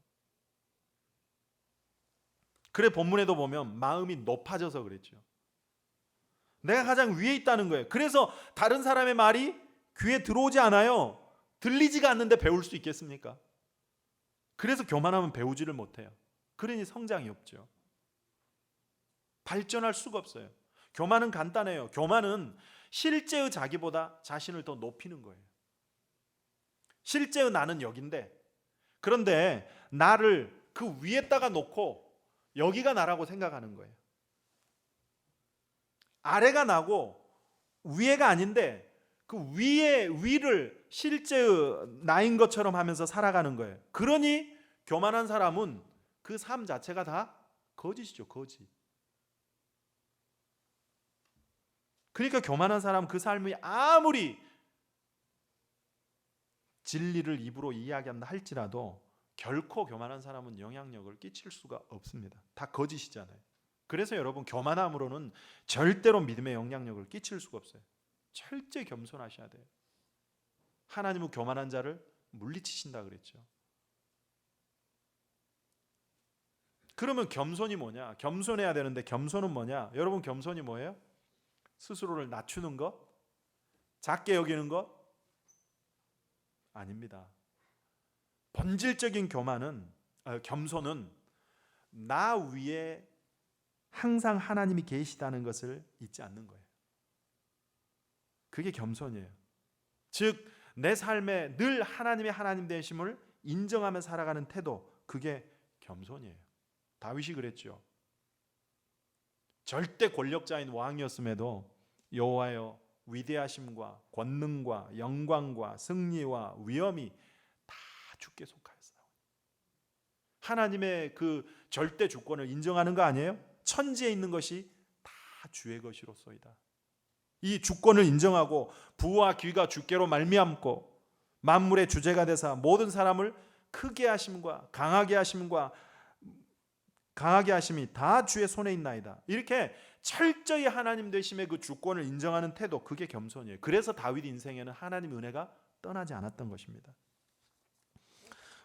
그래 본문에도 보면 마음이 높아져서 그랬죠. 내가 가장 위에 있다는 거예요. 그래서 다른 사람의 말이 귀에 들어오지 않아요. 들리지가 않는데 배울 수 있겠습니까? 그래서 교만하면 배우지를 못해요. 그러니 성장이 없죠. 발전할 수가 없어요. 교만은 간단해요. 교만은 실제의 자기보다 자신을 더 높이는 거예요. 실제의 나는 여긴데, 그런데 나를 그 위에다가 놓고 여기가 나라고 생각하는 거예요. 아래가 나고 위에가 아닌데 그 위의 위를 실제의 나인 것처럼 하면서 살아가는 거예요. 그러니 교만한 사람은 그 삶 자체가 다 거짓이죠. 거짓. 그러니까 교만한 사람 그 삶이 아무리 진리를 입으로 이야기한다 할지라도 결코 교만한 사람은 영향력을 끼칠 수가 없습니다. 다 거짓이잖아요. 그래서 여러분, 교만함으로는 절대로 믿음의 영향력을 끼칠 수가 없어요. 철저히 겸손하셔야 돼요. 하나님은 교만한 자를 물리치신다 그랬죠. 그러면 겸손이 뭐냐? 겸손해야 되는데 겸손은 뭐냐? 여러분, 겸손이 뭐예요? 스스로를 낮추는 것? 작게 여기는 것? 아닙니다. 본질적인 겸손은 나 위에 항상 하나님이 계시다는 것을 잊지 않는 거예요. 그게 겸손이에요. 즉 내 삶에 늘 하나님의 하나님 되심을 인정하며 살아가는 태도, 그게 겸손이에요. 다윗이 그랬죠. 절대 권력자인 왕이었음에도 여호와여 위대하심과 권능과 영광과 승리와 위엄이 다 주께 속하였사오니. 하나님의 그 절대 주권을 인정하는 거 아니에요? 천지에 있는 것이 다 주의 것이로소이다. 이 주권을 인정하고 부와 귀가 주께로 말미암고 만물의 주제가 되사 모든 사람을 크게 하심과 강하게 하심이 다 주의 손에 있나이다. 이렇게 철저히 하나님 되심의 그 주권을 인정하는 태도, 그게 겸손이에요. 그래서 다윗 인생에는 하나님 은혜가 떠나지 않았던 것입니다.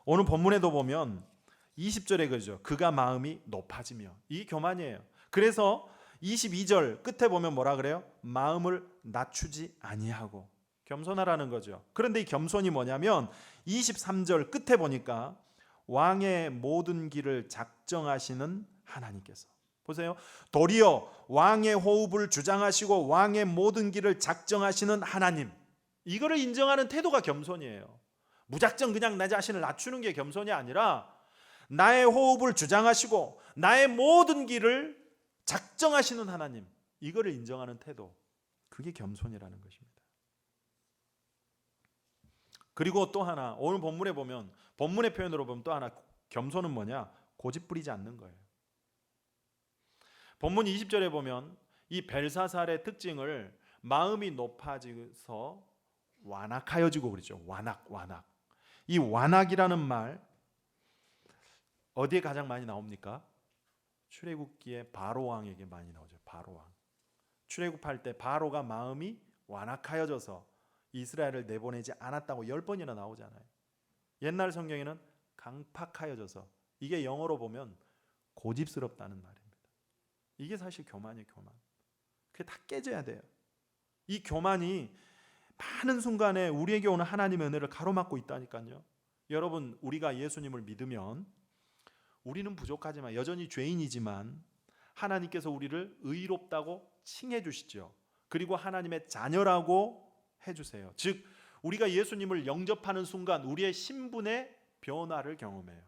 오늘 본문에도 보면 20절에 그러죠. 그가 마음이 높아지며, 이 교만이에요. 그래서 22절 끝에 보면 뭐라 그래요? 마음을 낮추지 아니하고, 겸손하라는 거죠. 그런데 이 겸손이 뭐냐면 23절 끝에 보니까 왕의 모든 길을 작정하시는 하나님께서, 보세요. 도리어 왕의 호흡을 주장하시고 왕의 모든 길을 작정하시는 하나님, 이거를 인정하는 태도가 겸손이에요. 무작정 그냥 내 자신을 낮추는 게 겸손이 아니라 나의 호흡을 주장하시고 나의 모든 길을 작정하시는 하나님, 이거를 인정하는 태도, 그게 겸손이라는 것입니다. 그리고 또 하나, 오늘 본문에 보면, 본문의 표현으로 보면 또 하나, 겸손은 뭐냐? 고집 부리지 않는 거예요. 본문 20절에 보면 이 벨사살의 특징을 마음이 높아져서 완악하여지고 그러죠. 완악. 이 완악이라는 말 어디에 가장 많이 나옵니까? 출애굽기에 바로 왕에게 많이 나오죠. 바로 왕. 출애굽할 때 바로가 마음이 완악하여져서 이스라엘을 내보내지 않았다고 10번이나 나오잖아요. 옛날 성경에는 강팍하여져서, 이게 영어로 보면 고집스럽다는 말입니다. 이게 사실 교만이에요. 교만. 그게 다 깨져야 돼요. 이 교만이 많은 순간에 우리에게 오는 하나님의 은혜를 가로막고 있다니까요. 여러분, 우리가 예수님을 믿으면 우리는 부족하지만, 여전히 죄인이지만 하나님께서 우리를 의롭다고 칭해 주시죠. 그리고 하나님의 자녀라고 해주세요. 즉 우리가 예수님을 영접하는 순간 우리의 신분의 변화를 경험해요.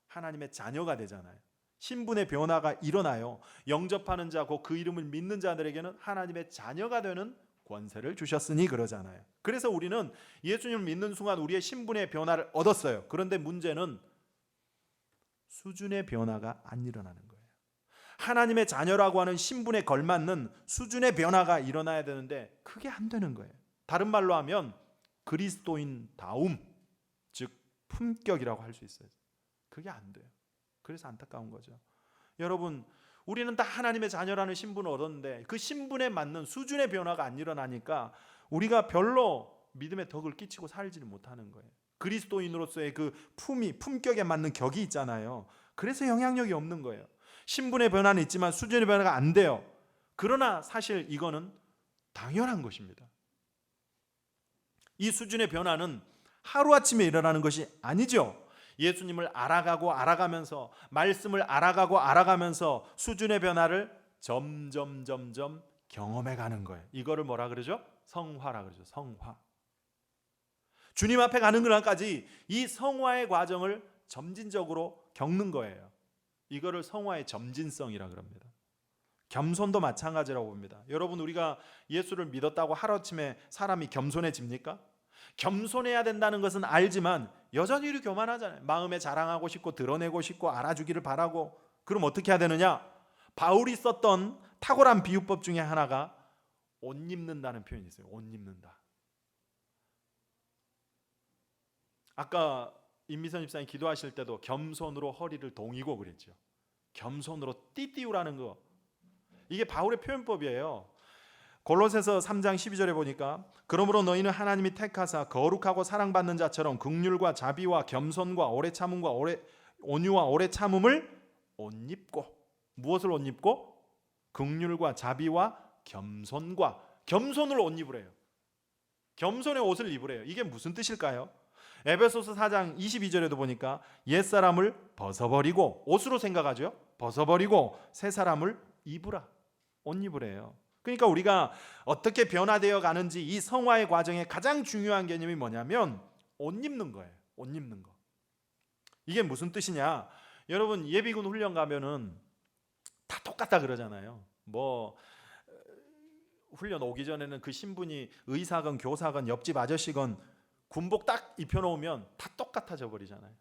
하나님의 자녀가 되잖아요. 신분의 변화가 일어나요. 영접하는 자고 그 이름을 믿는 자들에게는 하나님의 자녀가 되는 권세를 주셨으니 그러잖아요. 그래서 우리는 예수님을 믿는 순간 우리의 신분의 변화를 얻었어요. 그런데 문제는 수준의 변화가 안 일어나는 거예요. 하나님의 자녀라고 하는 신분에 걸맞는 수준의 변화가 일어나야 되는데 그게 안 되는 거예요. 다른 말로 하면 그리스도인다움, 즉 품격이라고 할 수 있어요. 그게 안 돼요. 그래서 안타까운 거죠. 여러분, 우리는 다 하나님의 자녀라는 신분을 얻었는데 그 신분에 맞는 수준의 변화가 안 일어나니까 우리가 별로 믿음의 덕을 끼치고 살지를 못하는 거예요. 그리스도인으로서의 그 품격에 맞는 격이 있잖아요. 그래서 영향력이 없는 거예요. 신분의 변화는 있지만 수준의 변화가 안 돼요. 그러나 사실 이거는 당연한 것입니다. 이 수준의 변화는 하루아침에 일어나는 것이 아니죠. 예수님을 알아가면서, 말씀을 알아가면서 수준의 변화를 점점 경험해 가는 거예요. 이거를 뭐라 그러죠? 성화라 그러죠. 성화. 주님 앞에 가는 그날까지 이 성화의 과정을 점진적으로 겪는 거예요. 이거를 성화의 점진성이라 그럽니다. 겸손도 마찬가지라고 봅니다. 여러분, 우리가 예수를 믿었다고 하루아침에 사람이 겸손해집니까? 겸손해야 된다는 것은 알지만 여전히 우리 교만하잖아요. 마음에 자랑하고 싶고 드러내고 싶고 알아주기를 바라고. 그럼 어떻게 해야 되느냐? 바울이 썼던 탁월한 비유법 중에 하나가 옷 입는다는 표현이 있어요. 옷 입는다. 아까 임미선 집사님 기도하실 때도 겸손으로 허리를 동이고 그랬죠. 겸손으로 띠띠우라는 거, 이게 바울의 표현법이에요. 골로새서 3장 12절에 보니까 그러므로 너희는 하나님이 택하사 거룩하고 사랑받는 자처럼 긍휼과 자비와 겸손과 오래 참음과 온유와 오래 참음을 옷 입고, 무엇을 옷 입고? 긍휼과 자비와 겸손을 옷 입으래요. 겸손의 옷을 입으래요. 이게 무슨 뜻일까요? 에베소서 4장 22절에도 보니까 옛사람을 벗어버리고, 옷으로 생각하죠. 벗어버리고 새 사람을 입으라, 옷 입으래요. 그러니까 우리가 어떻게 변화되어 가는지 이 성화의 과정에 가장 중요한 개념이 뭐냐면 옷 입는 거예요. 옷 입는 거. 이게 무슨 뜻이냐? 여러분 예비군 훈련 가면은 다 똑같다 그러잖아요. 뭐 훈련 오기 전에는 그 신분이 의사건 교사건 옆집 아저씨건 군복 딱 입혀놓으면 다 똑같아져 버리잖아요.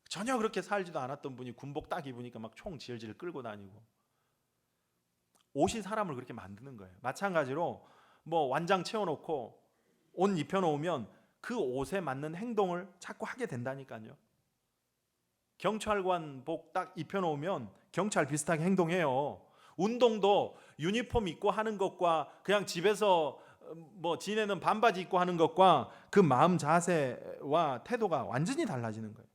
전혀 그렇게 살지도 않았던 분이 군복 딱 입으니까 막 총 질질 끌고 다니고. 옷이 사람을 그렇게 만드는 거예요. 마찬가지로 뭐 완장 채워놓고 옷 입혀놓으면 그 옷에 맞는 행동을 자꾸 하게 된다니까요. 경찰관복 딱 입혀놓으면 경찰 비슷하게 행동해요. 운동도 유니폼 입고 하는 것과 그냥 집에서 뭐 지내는 반바지 입고 하는 것과 그 마음 자세와 태도가 완전히 달라지는 거예요.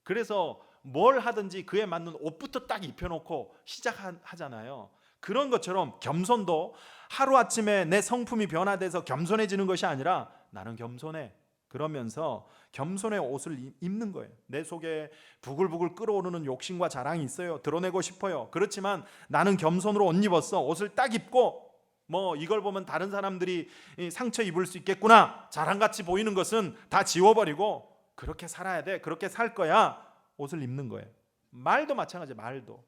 그래서 뭘 하든지 그에 맞는 옷부터 딱 입혀놓고 시작하잖아요. 그런 것처럼 겸손도 하루아침에 내 성품이 변화돼서 겸손해지는 것이 아니라 나는 겸손해 그러면서 겸손의 옷을 입는 거예요. 내 속에 부글부글 끓어오르는 욕심과 자랑이 있어요. 드러내고 싶어요. 그렇지만 나는 겸손으로 옷 입었어. 옷을 딱 입고 뭐 이걸 보면 다른 사람들이 상처 입을 수 있겠구나 자랑같이 보이는 것은 다 지워버리고 그렇게 살아야 돼. 그렇게 살 거야. 옷을 입는 거예요. 말도 마찬가지예요. 말도.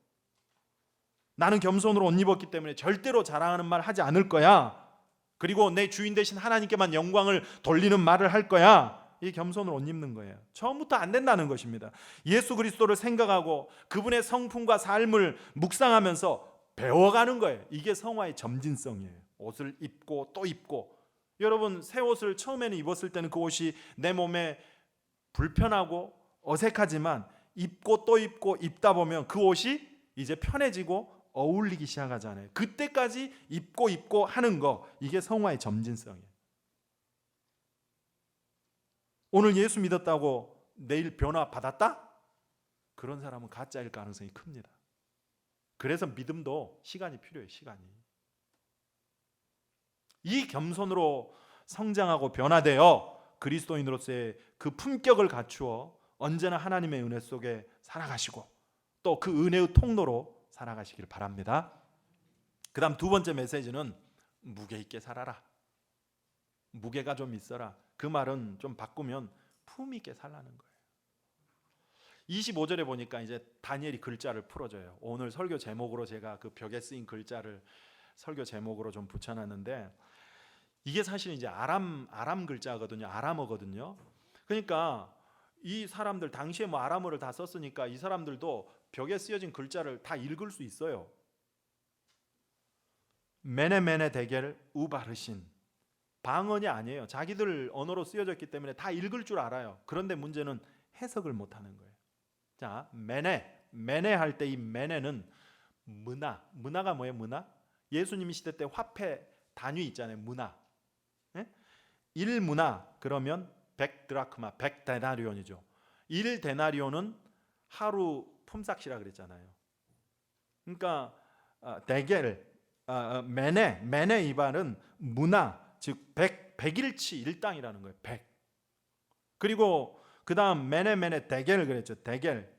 나는 겸손으로 옷 입었기 때문에 절대로 자랑하는 말 하지 않을 거야. 그리고 내 주인 되신 하나님께만 영광을 돌리는 말을 할 거야. 이 겸손으로 옷 입는 거예요. 처음부터 안 된다는 것입니다. 예수 그리스도를 생각하고 그분의 성품과 삶을 묵상하면서 배워가는 거예요. 이게 성화의 점진성이에요. 옷을 입고 또 입고. 여러분 새 옷을 처음에는 입었을 때는 그 옷이 내 몸에 불편하고 어색하지만 입고 또 입고 입다 보면 그 옷이 이제 편해지고 어울리기 시작하잖아요. 그때까지 입고 하는 거 이게 성화의 점진성이에요. 오늘 예수 믿었다고 내일 변화 받았다? 그런 사람은 가짜일 가능성이 큽니다. 그래서 믿음도 시간이 필요해요. 시간이. 이 겸손으로 성장하고 변화되어 그리스도인으로서의 그 품격을 갖추어 언제나 하나님의 은혜 속에 살아가시고 또 그 은혜의 통로로 살아가시길 바랍니다. 그 다음 두 번째 메시지는 무게 있게 살아라. 무게가 좀 있어라. 그 말은 좀 바꾸면 품 있게 살라는 거예요. 25절에 보니까 이제 다니엘이 글자를 풀어줘요. 오늘 설교 제목으로 제가 그 벽에 쓰인 글자를 설교 제목으로 좀 붙여놨는데 이게 사실 이제 아람 글자거든요. 아람어거든요. 그러니까 이 사람들 당시에 뭐 아람어를 다 썼으니까 이 사람들도 벽에 쓰여진 글자를 다 읽을 수 있어요. 메네 데겔 우바르신 방언이 아니에요. 자기들 언어로 쓰여졌기 때문에 다 읽을 줄 알아요. 그런데 문제는 해석을 못하는 거예요. 자, 메네 할 때 이 메네는 문화가 뭐예요? 문화? 예수님 시대 때 화폐 단위 있잖아요. 문화. 1문화 그러면 100드라크마 100데나리온이죠. 1데나리온은 하루 품삯이라 그랬잖아요. 그러니까 데겔 메네 이 말은 문화 즉 100일치 일당이라는 거예요. 100. 그리고 그 다음 메네 데겔을 그랬죠. 데겔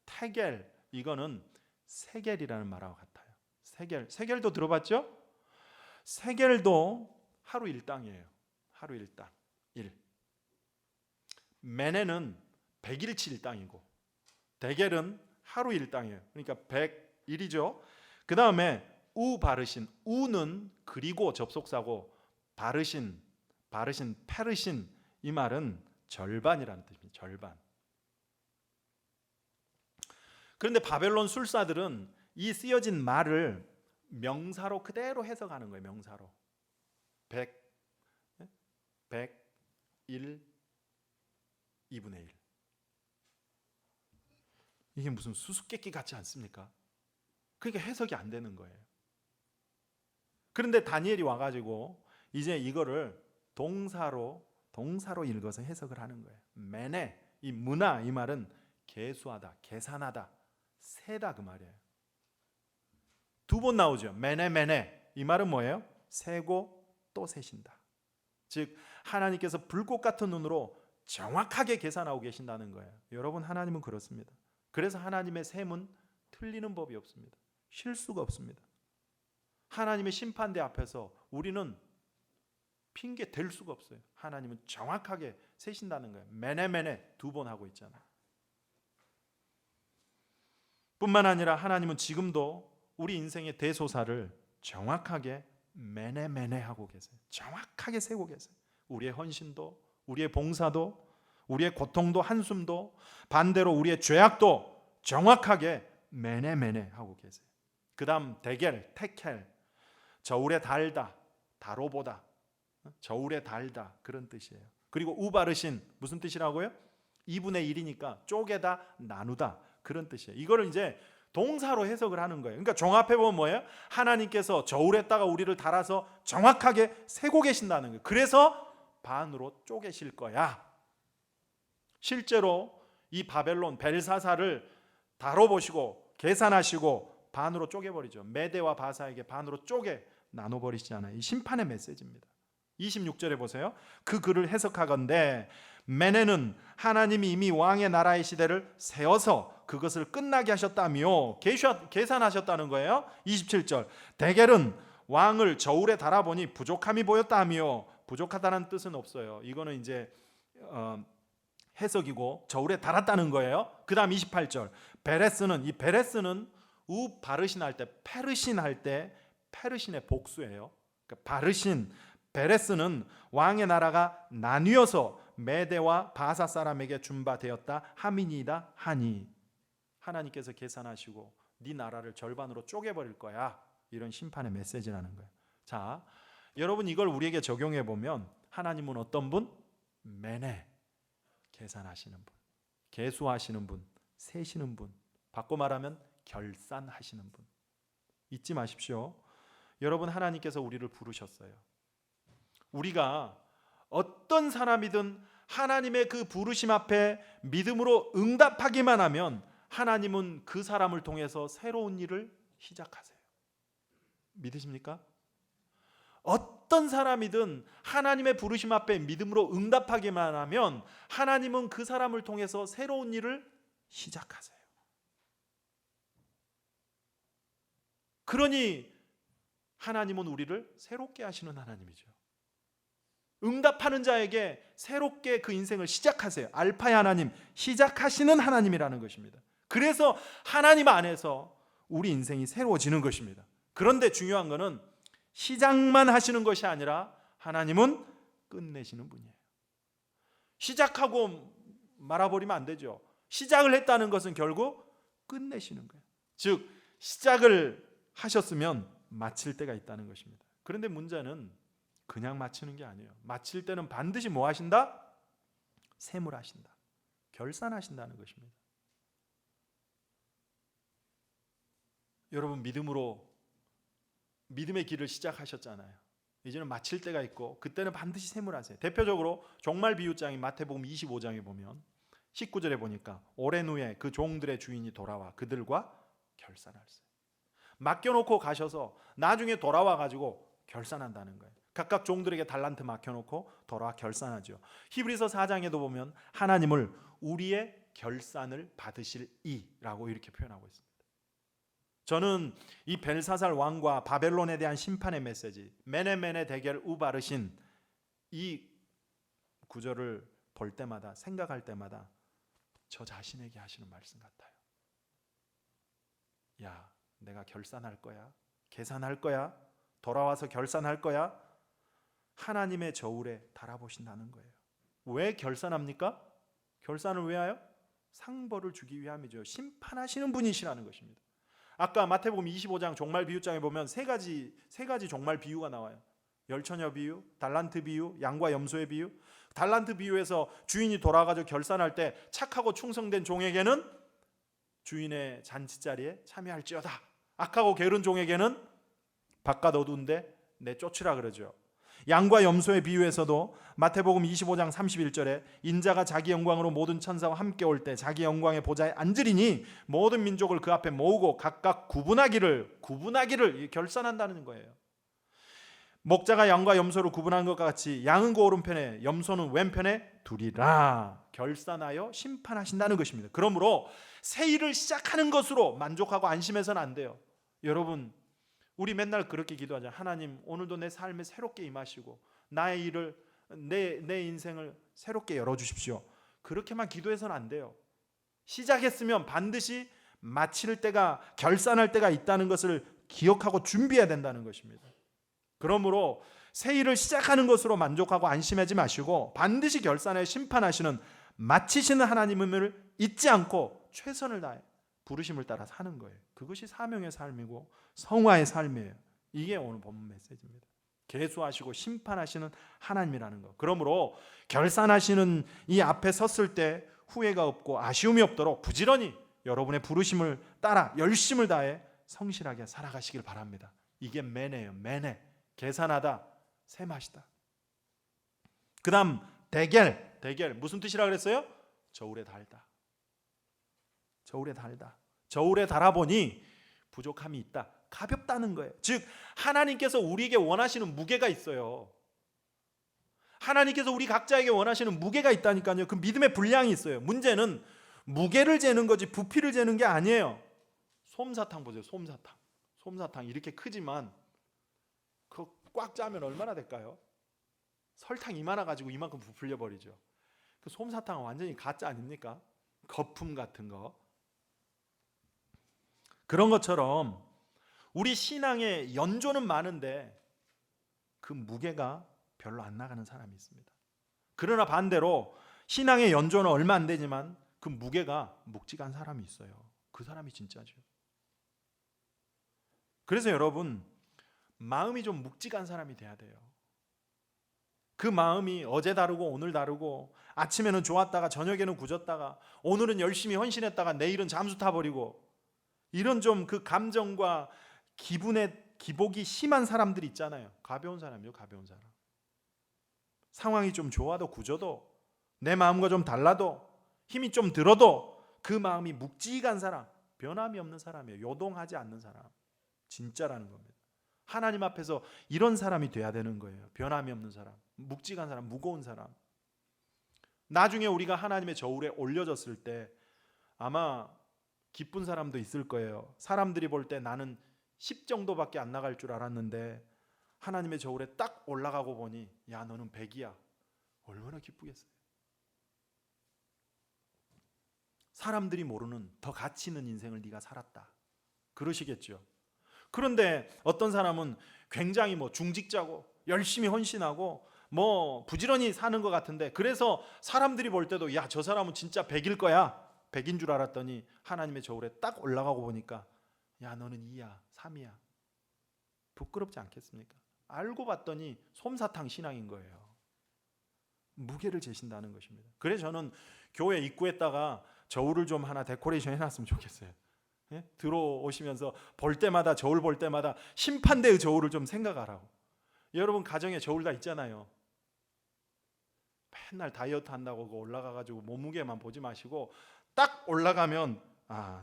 테겔 이거는 세겔이라는 말하고 같아요. 세겔도 들어봤죠? 세겔도 하루 일당이에요. 하루 일당 1. 메네는 100일치 일당이고 데겔은 하루 일당이에요. 그러니까 100일이죠. 그 다음에 바르신 우는 그리고 접속사고 바르신 페르신 이 말은 절반이라는 뜻입니다. 절반. 그런데 바벨론 술사들은 이 쓰여진 말을 명사로 그대로 해석하는 거예요. 명사로 100, 2분의 1. 이게 무슨 수수께끼 같지 않습니까? 그러니까 해석이 안 되는 거예요. 그런데 다니엘이 와가지고 이제 이거를 동사로 읽어서 해석을 하는 거예요. 메네 이 문화 이 말은 계수하다, 계산하다, 세다 그 말이에요. 두 번 나오죠. 메네 이 말은 뭐예요? 세고 또 세신다. 즉 하나님께서 불꽃 같은 눈으로 정확하게 계산하고 계신다는 거예요. 여러분 하나님은 그렇습니다. 그래서 하나님의 셈은 틀리는 법이 없습니다. 쉴 수가 없습니다. 하나님의 심판대 앞에서 우리는 핑계 댈 수가 없어요. 하나님은 정확하게 세신다는 거예요. 매네매네 2번 하고 있잖아요. 뿐만 아니라 하나님은 지금도 우리 인생의 대소사를 정확하게 매네매네 하고 계세요. 정확하게 세고 계세요. 우리의 헌신도, 우리의 봉사도, 우리의 고통도, 한숨도, 반대로 우리의 죄악도 정확하게 매네매네 하고 계세요. 그 다음 대겔, 테켈, 저울에 달다, 다로보다, 저울에 달다, 그런 뜻이에요. 그리고 우바르신, 무슨 뜻이라고요? 2분의 1이니까 쪼개다, 나누다, 그런 뜻이에요. 이거를 이제 동사로 해석을 하는 거예요. 그러니까 종합해보면 뭐예요? 하나님께서 저울에다가 우리를 달아서 정확하게 세고 계신다는 거예요. 그래서 반으로 쪼개실 거야. 실제로 이 바벨론 벨사사를 다뤄보시고 계산하시고 반으로 쪼개버리죠. 메대와 바사에게 반으로 쪼개 나눠버리시잖아요. 이 심판의 메시지입니다. 26절에 보세요. 그 글을 해석하건대 메네는 하나님이 이미 왕의 나라의 시대를 세워서 그것을 끝나게 하셨다며 계산하셨다는 거예요. 27절 대겔은 왕을 저울에 달아보니 부족함이 보였다며, 부족하다는 뜻은 없어요. 이거는 이제 해석이고 저울에 달았다는 거예요. 그 다음 28절 베레스는, 이 베레스는 우 바르신 할 때, 페르신 할 때 페르신의 복수예요. 그러니까 바르신, 베레스는 왕의 나라가 나뉘어서 메대와 바사 사람에게 준바되었다 함이니이다 하니, 하나님께서 계산하시고 네 나라를 절반으로 쪼개버릴 거야, 이런 심판의 메시지라는 거예요. 자, 여러분 이걸 우리에게 적용해 보면 하나님은 어떤 분? 메네, 계산하시는 분, 계수하시는 분, 세시는 분, 바꿔 말하면 결산하시는 분. 잊지 마십시오. 여러분 하나님께서 우리를 부르셨어요. 우리가 어떤 사람이든 하나님의 그 부르심 앞에 믿음으로 응답하기만 하면 하나님은 그 사람을 통해서 새로운 일을 시작하세요. 믿으십니까? 어떤 사람이든 하나님의 부르심 앞에 믿음으로 응답하기만 하면 하나님은 그 사람을 통해서 새로운 일을 시작하세요. 그러니 하나님은 우리를 새롭게 하시는 하나님이죠. 응답하는 자에게 새롭게 그 인생을 시작하세요. 알파의 하나님, 시작하시는 하나님이라는 것입니다. 그래서 하나님 안에서 우리 인생이 새로워지는 것입니다. 그런데 중요한 것은 시작만 하시는 것이 아니라 하나님은 끝내시는 분이에요. 시작하고 말아버리면 안 되죠. 시작을 했다는 것은 결국 끝내시는 거예요. 즉 시작을 하셨으면 마칠 때가 있다는 것입니다. 그런데 문제는 그냥 마치는 게 아니에요. 마칠 때는 반드시 뭐 하신다? 세물하신다, 결산하신다는 것입니다. 여러분 믿음으로 믿음의 길을 시작하셨잖아요. 이제는 마칠 때가 있고 그때는 반드시 세물하세요. 대표적으로 종말 비유장인 마태복음 25장에 보면 19절에 보니까 오랜 후에 그 종들의 주인이 돌아와 그들과 결산할세. 맡겨놓고 가셔서 나중에 돌아와 가지고 결산한다는 거예요. 각각 종들에게 달란트 맡겨놓고 돌아와 결산하죠. 히브리서 4장에도 보면 하나님을 우리의 결산을 받으실 이라고 이렇게 표현하고 있습니다. 저는 이 벨사살 왕과 바벨론에 대한 심판의 메시지, 메네메네 대겔 우바르신, 이 구절을 볼 때마다, 생각할 때마다 저 자신에게 하시는 말씀 같아요. 야, 내가 결산할 거야, 계산할 거야, 돌아와서 결산할 거야. 하나님의 저울에 달아보신다는 거예요. 왜 결산합니까? 결산을 왜 해요? 상벌을 주기 위함이죠. 심판하시는 분이시라는 것입니다. 아까 마태복음 25장 종말 비유장에 보면 세 가지 종말 비유가 나와요. 열처녀 비유, 달란트 비유, 양과 염소의 비유. 달란트 비유에서 주인이 돌아가서 결산할 때 착하고 충성된 종에게는 주인의 잔치자리에 참여할지어다. 악하고 게으른 종에게는 바깥 어두운데 내쫓으라 그러죠. 양과 염소의 비유에서도 마태복음 25장 31절에 인자가 자기 영광으로 모든 천사와 함께 올 때 자기 영광의 보좌에 앉으리니 모든 민족을 그 앞에 모으고 각각 구분하기를 결산한다는 거예요. 목자가 양과 염소를 구분한 것 같이 양은 그 오른편에 염소는 왼편에 두리라. 결산하여 심판하신다는 것입니다. 그러므로 새 일을 시작하는 것으로 만족하고 안심해서는 안 돼요. 여러분, 우리 맨날 그렇게 기도하자. 하나님, 오늘도 내 삶에 새롭게 임하시고 나의 일을, 내 인생을 새롭게 열어주십시오. 그렇게만 기도해서는 안 돼요. 시작했으면 반드시 마칠 때가, 결산할 때가 있다는 것을 기억하고 준비해야 된다는 것입니다. 그러므로 새 일을 시작하는 것으로 만족하고 안심하지 마시고 반드시 결산해 심판하시는, 마치시는 하나님을 잊지 않고 최선을 다해 부르심을 따라 사는 거예요. 그것이 사명의 삶이고 성화의 삶이에요. 이게 오늘 본문 메시지입니다. 계수하시고 심판하시는 하나님이라는 것. 그러므로 결산하시는 이 앞에 섰을 때 후회가 없고 아쉬움이 없도록 부지런히 여러분의 부르심을 따라 열심을 다해 성실하게 살아가시길 바랍니다. 이게 매네예요. 매네. 계산하다, 셈하시다. 그 다음 대결. 무슨 뜻이라 그랬어요? 저울에 달다. 저울에 달다. 저울에 달아보니 부족함이 있다. 가볍다는 거예요. 즉 하나님께서 우리에게 원하시는 무게가 있어요. 하나님께서 우리 각자에게 원하시는 무게가 있다니까요. 그 믿음의 분량이 있어요. 문제는 무게를 재는 거지 부피를 재는 게 아니에요. 솜사탕 보세요. 솜사탕 이렇게 크지만 그거 꽉 짜면 얼마나 될까요? 설탕 이만해 가지고 이만큼 부풀려 버리죠. 그 솜사탕은 완전히 가짜 아닙니까? 거품 같은 거. 그런 것처럼 우리 신앙의 연조는 많은데 그 무게가 별로 안 나가는 사람이 있습니다. 그러나 반대로 신앙의 연조는 얼마 안 되지만 그 무게가 묵직한 사람이 있어요. 그 사람이 진짜죠. 그래서 여러분, 마음이 좀 묵직한 사람이 돼야 돼요. 그 마음이 어제 다르고 오늘 다르고, 아침에는 좋았다가 저녁에는 굳었다가, 오늘은 열심히 헌신했다가 내일은 잠수 타버리고, 이런 좀 그 감정과 기분의 기복이 심한 사람들이 있잖아요. 가벼운 사람이요, 가벼운 사람. 상황이 좀 좋아도 굳어도, 내 마음과 좀 달라도, 힘이 좀 들어도 그 마음이 묵직한 사람, 변함이 없는 사람이에요. 요동하지 않는 사람. 진짜라는 겁니다. 하나님 앞에서 이런 사람이 돼야 되는 거예요. 변함이 없는 사람, 묵직한 사람, 무거운 사람. 나중에 우리가 하나님의 저울에 올려졌을 때 아마 기쁜 사람도 있을 거예요. 사람들이 볼 때 나는 10 정도밖에 안 나갈 줄 알았는데 하나님의 저울에 딱 올라가고 보니 야, 너는 100이야. 얼마나 기쁘겠어요. 사람들이 모르는 더 가치 있는 인생을 네가 살았다. 그러시겠죠. 그런데 어떤 사람은 굉장히 중직자고 열심히 헌신하고 부지런히 사는 것 같은데, 그래서 사람들이 볼 때도 야, 저 사람은 진짜 100일 거야. 100인 줄 알았더니 하나님의 저울에 딱 올라가고 보니까 야, 너는 2야, 3이야. 부끄럽지 않겠습니까? 알고 봤더니 솜사탕 신앙인 거예요. 무게를 재신다는 것입니다. 그래서 저는 교회 입구에다가 저울을 좀 하나 데코레이션 해놨으면 좋겠어요. 예? 들어오시면서 볼 때마다, 저울 볼 때마다 심판대의 저울을 좀 생각하라고. 여러분 가정에 저울 다 있잖아요. 맨날 다이어트 한다고 올라가가지고 몸무게만 보지 마시고 딱 올라가면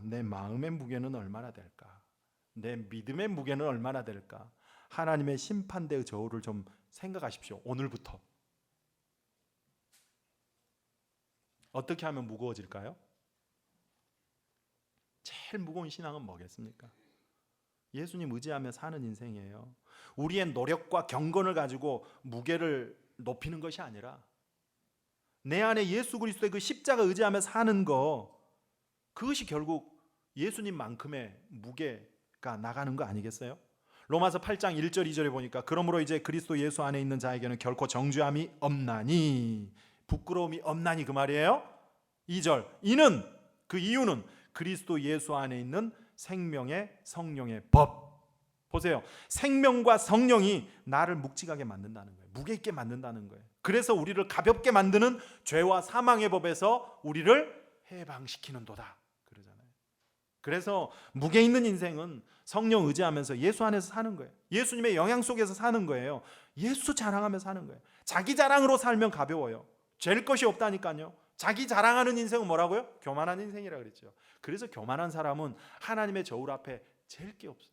내 마음의 무게는 얼마나 될까? 내 믿음의 무게는 얼마나 될까? 하나님의 심판대의 저울을 좀 생각하십시오. 오늘부터. 어떻게 하면 무거워질까요? 제일 무거운 신앙은 뭐겠습니까? 예수님 의지하며 사는 인생이에요. 우리의 노력과 경건을 가지고 무게를 높이는 것이 아니라 내 안에 예수 그리스도의 그 십자가 의지하며 사는 거, 그것이 결국 예수님만큼의 무게가 나가는 거 아니겠어요? 로마서 8장 1절 2절에 보니까 그러므로 이제 그리스도 예수 안에 있는 자에게는 결코 정죄함이 없나니, 부끄러움이 없나니, 그 말이에요. 2절, 그 이유는 그리스도 예수 안에 있는 생명의 성령의 법. 보세요. 생명과 성령이 나를 묵직하게 만든다는 거예요. 무게 있게 만든다는 거예요. 그래서 우리를 가볍게 만드는 죄와 사망의 법에서 우리를 해방시키는도다 그러잖아요. 그래서 무게 있는 인생은 성령 의지하면서 예수 안에서 사는 거예요. 예수님의 영향 속에서 사는 거예요. 예수 자랑하며 사는 거예요. 자기 자랑으로 살면 가벼워요. 죄일 것이 없다니까요. 자기 자랑하는 인생은 뭐라고요? 교만한 인생이라 그랬죠. 그래서 교만한 사람은 하나님의 저울 앞에 잴 게 없어요.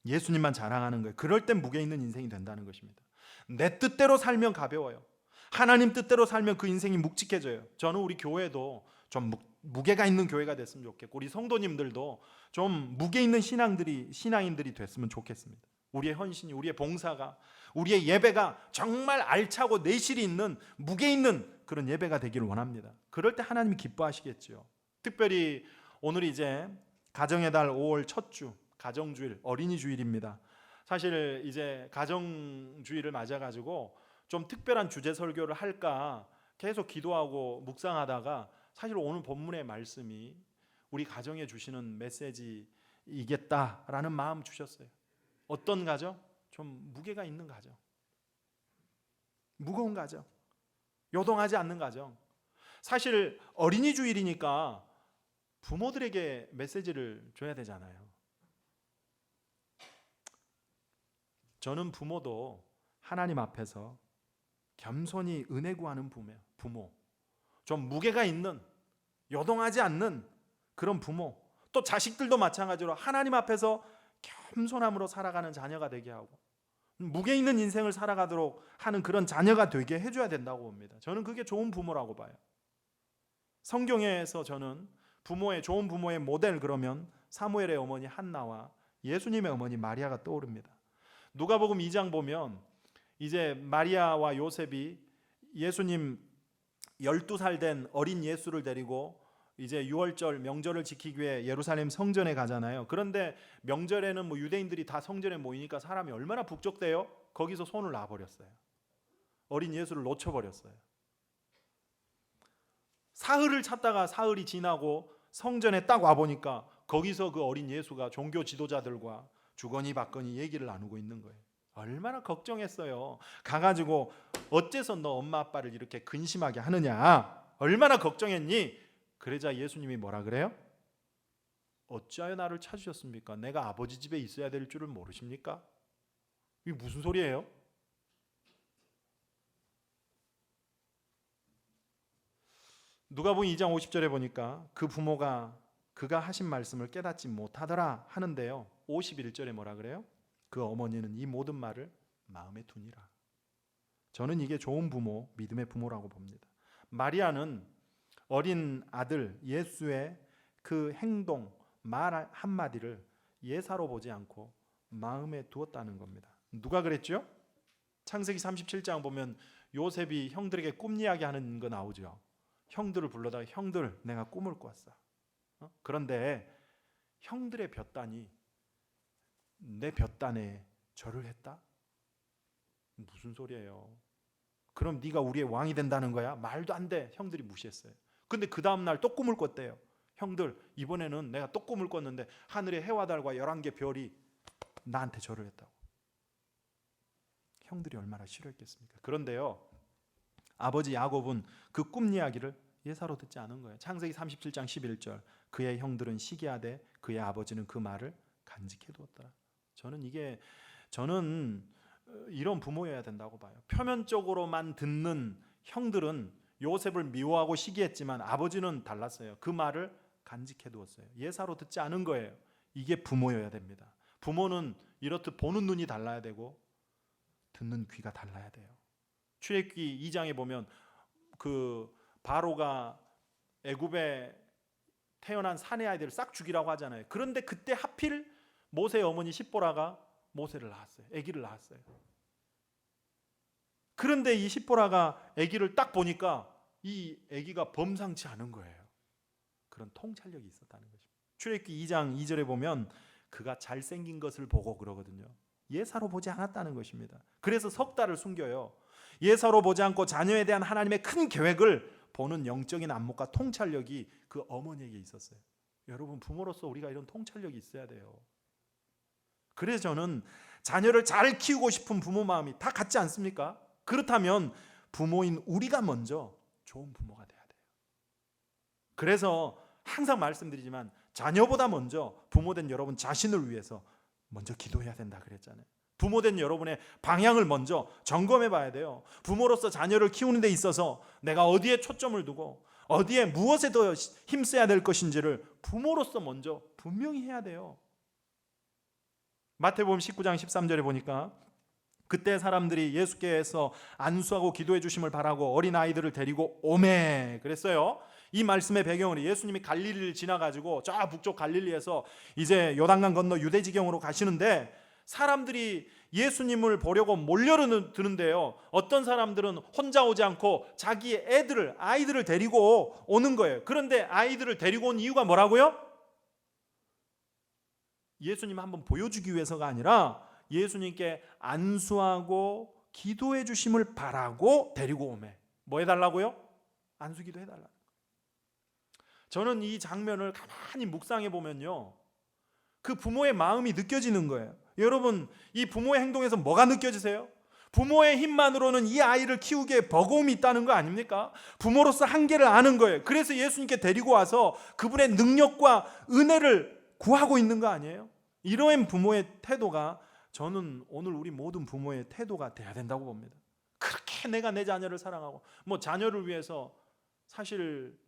예수님만 자랑하는 거예요. 그럴 땐 무게 있는 인생이 된다는 것입니다. 내 뜻대로 살면 가벼워요. 하나님 뜻대로 살면 그 인생이 묵직해져요. 저는 우리 교회도 좀 무게가 있는 교회가 됐으면 좋겠고 우리 성도님들도 좀 무게 있는 신앙인들이 됐으면 좋겠습니다. 우리의 헌신이, 우리의 봉사가, 우리의 예배가 정말 알차고 내실이 있는 무게 있는 그런 예배가 되기를 원합니다. 그럴 때 하나님이 기뻐하시겠죠. 특별히 오늘이 이제 가정의 달 5월 첫 주, 가정주일, 어린이 주일입니다. 사실 이제 가정주일을 맞아가지고 좀 특별한 주제 설교를 할까 계속 기도하고 묵상하다가 사실 오늘 본문의 말씀이 우리 가정에 주시는 메시지이겠다라는 마음 주셨어요. 어떤 가정? 좀 무게가 있는 가정, 무거운 가정, 요동하지 않는 가정. 사실 어린이 주일이니까 부모들에게 메시지를 줘야 되잖아요. 저는 부모도 하나님 앞에서 겸손히 은혜 구하는 부모, 좀 무게가 있는, 요동하지 않는 그런 부모, 또 자식들도 마찬가지로 하나님 앞에서 겸손함으로 살아가는 자녀가 되게 하고 무게 있는 인생을 살아가도록 하는 그런 자녀가 되게 해줘야 된다고 봅니다. 저는 그게 좋은 부모라고 봐요. 성경에서 저는 좋은 부모의 모델 그러면 사무엘의 어머니 한나와 예수님의 어머니 마리아가 떠오릅니다. 누가복음 2장 보면 이제 마리아와 요셉이 예수님 12살 된 어린 예수를 데리고 이제 유월절 명절을 지키기 위해 예루살렘 성전에 가잖아요. 그런데 명절에는 뭐 유대인들이 다 성전에 모이니까 사람이 얼마나 북적대요? 거기서 손을 놔버렸어요. 어린 예수를 놓쳐버렸어요. 사흘을 찾다가 사흘이 지나고 성전에 딱 와보니까 거기서 그 어린 예수가 종교 지도자들과 주거니 받거니 얘기를 나누고 있는 거예요. 얼마나 걱정했어요. 가가지고 어째서 너 엄마 아빠를 이렇게 근심하게 하느냐, 얼마나 걱정했니? 그러자 예수님이 뭐라 그래요? 어찌하여 나를 찾으셨습니까? 내가 아버지 집에 있어야 될 줄을 모르십니까? 이게 무슨 소리예요? 누가복음 2장 50절에 보니까 그 부모가 그가 하신 말씀을 깨닫지 못하더라 하는데요, 51절에 뭐라 그래요? 그 어머니는 이 모든 말을 마음에 두니라. 저는 이게 좋은 부모, 믿음의 부모라고 봅니다. 마리아는 어린 아들 예수의 그 행동, 말 한마디를 예사로 보지 않고 마음에 두었다는 겁니다. 누가 그랬죠? 창세기 37장 보면 요셉이 형들에게 꿈 이야기하는 거 나오죠. 형들을 불러다가 형들 내가 꿈을 꿨어. 그런데 형들의 볕단이 내 볕단에 절을 했다? 무슨 소리예요? 그럼 네가 우리의 왕이 된다는 거야? 말도 안 돼. 형들이 무시했어요. 근데 그 다음 날 또 꿈을 꿨대요. 형들 이번에는 내가 또 꿈을 꿨는데 하늘의 해와 달과 11개 별이 나한테 절을 했다고. 형들이 얼마나 싫어했겠습니까? 그런데요, 아버지 야곱은 그 꿈 이야기를 예사로 듣지 않은 거예요. 창세기 37장 11절 그의 형들은 시기하되 그의 아버지는 그 말을 간직해 두었더라. 저는 이런 부모여야 된다고 봐요. 표면적으로만 듣는 형들은 요셉을 미워하고 시기했지만 아버지는 달랐어요. 그 말을 간직해 두었어요. 예사로 듣지 않은 거예요. 이게 부모여야 됩니다. 부모는 이렇듯 보는 눈이 달라야 되고 듣는 귀가 달라야 돼요. 출애굽기 2장에 보면 그 바로가 애굽에 태어난 사내 아이들을 싹 죽이라고 하잖아요. 그런데 그때 하필 모세의 어머니 십보라가 모세를 낳았어요. 아기를 낳았어요. 그런데 이 십보라가 아기를 딱 보니까 이 아기가 범상치 않은 거예요. 그런 통찰력이 있었다는 것입니다. 출애굽기 2장 2절에 보면 그가 잘생긴 것을 보고 그러거든요. 예사로 보지 않았다는 것입니다. 그래서 석 달을 숨겨요. 예사로 보지 않고 자녀에 대한 하나님의 큰 계획을 보는 영적인 안목과 통찰력이 그 어머니에게 있었어요. 여러분, 부모로서 우리가 이런 통찰력이 있어야 돼요. 그래서 저는 자녀를 잘 키우고 싶은 부모 마음이 다 같지 않습니까? 그렇다면 부모인 우리가 먼저 좋은 부모가 돼야 돼요. 그래서 항상 말씀드리지만 자녀보다 먼저 부모된 여러분 자신을 위해서 먼저 기도해야 된다 그랬잖아요. 부모된 여러분의 방향을 먼저 점검해 봐야 돼요. 부모로서 자녀를 키우는 데 있어서 내가 어디에 초점을 두고 어디에 무엇에 더 힘써야 될 것인지를 부모로서 먼저 분명히 해야 돼요. 마태복음 19장 13절에 보니까 그때 사람들이 예수께서 안수하고 기도해 주심을 바라고 어린아이들을 데리고 오매 그랬어요. 이 말씀의 배경은 예수님이 갈릴리를 지나가지고 저 북쪽 갈릴리에서 이제 요단강 건너 유대 지경으로 가시는데 사람들이 예수님을 보려고 몰려드는데요, 어떤 사람들은 혼자 오지 않고 자기 아이들을 데리고 오는 거예요. 그런데 아이들을 데리고 온 이유가 뭐라고요? 예수님 한번 보여주기 위해서가 아니라 예수님께 안수하고 기도해 주심을 바라고 데리고 오매. 뭐 해달라고요? 안수기도 해달라. 저는 이 장면을 가만히 묵상해 보면요, 그 부모의 마음이 느껴지는 거예요. 여러분, 이 부모의 행동에서 뭐가 느껴지세요? 부모의 힘만으로는 이 아이를 키우기에 버거움이 있다는 거 아닙니까? 부모로서 한계를 아는 거예요. 그래서 예수님께 데리고 와서 그분의 능력과 은혜를 구하고 있는 거 아니에요? 이러한 부모의 태도가 저는 오늘 우리 모든 부모의 태도가 돼야 된다고 봅니다. 그렇게 내가 내 자녀를 사랑하고, 뭐 자녀를 위해서 사실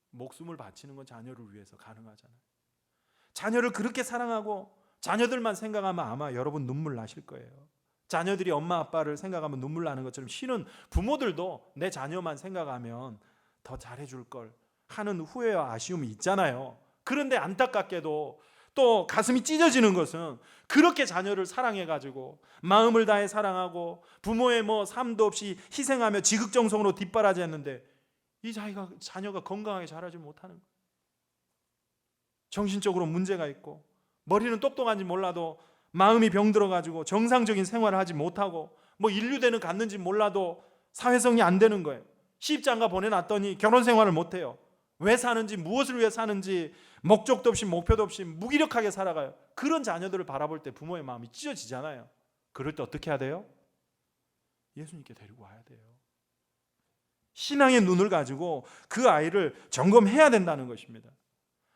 목숨을 바치는 건 자녀를 위해서 가능하잖아요. 자녀를 그렇게 사랑하고 자녀들만 생각하면 아마 여러분 눈물 나실 거예요. 자녀들이 엄마 아빠를 생각하면 눈물 나는 것처럼 실은 부모들도 내 자녀만 생각하면 더 잘해줄 걸 하는 후회와 아쉬움이 있잖아요. 그런데 안타깝게도 또 가슴이 찢어지는 것은 그렇게 자녀를 사랑해가지고 마음을 다해 사랑하고 부모의 뭐 삶도 없이 희생하며 지극정성으로 뒷바라지했는데 이 자녀가 건강하게 자라지 못하는 거예요. 정신적으로 문제가 있고 머리는 똑똑한지 몰라도 마음이 병들어가지고 정상적인 생활을 하지 못하고 뭐 인류대는 갔는지 몰라도 사회성이 안 되는 거예요. 시집장가 보내놨더니 결혼 생활을 못해요. 왜 사는지, 무엇을 위해 사는지 목적도 없이 목표도 없이 무기력하게 살아가요. 그런 자녀들을 바라볼 때 부모의 마음이 찢어지잖아요. 그럴 때 어떻게 해야 돼요? 예수님께 데리고 와야 돼요. 신앙의 눈을 가지고 그 아이를 점검해야 된다는 것입니다.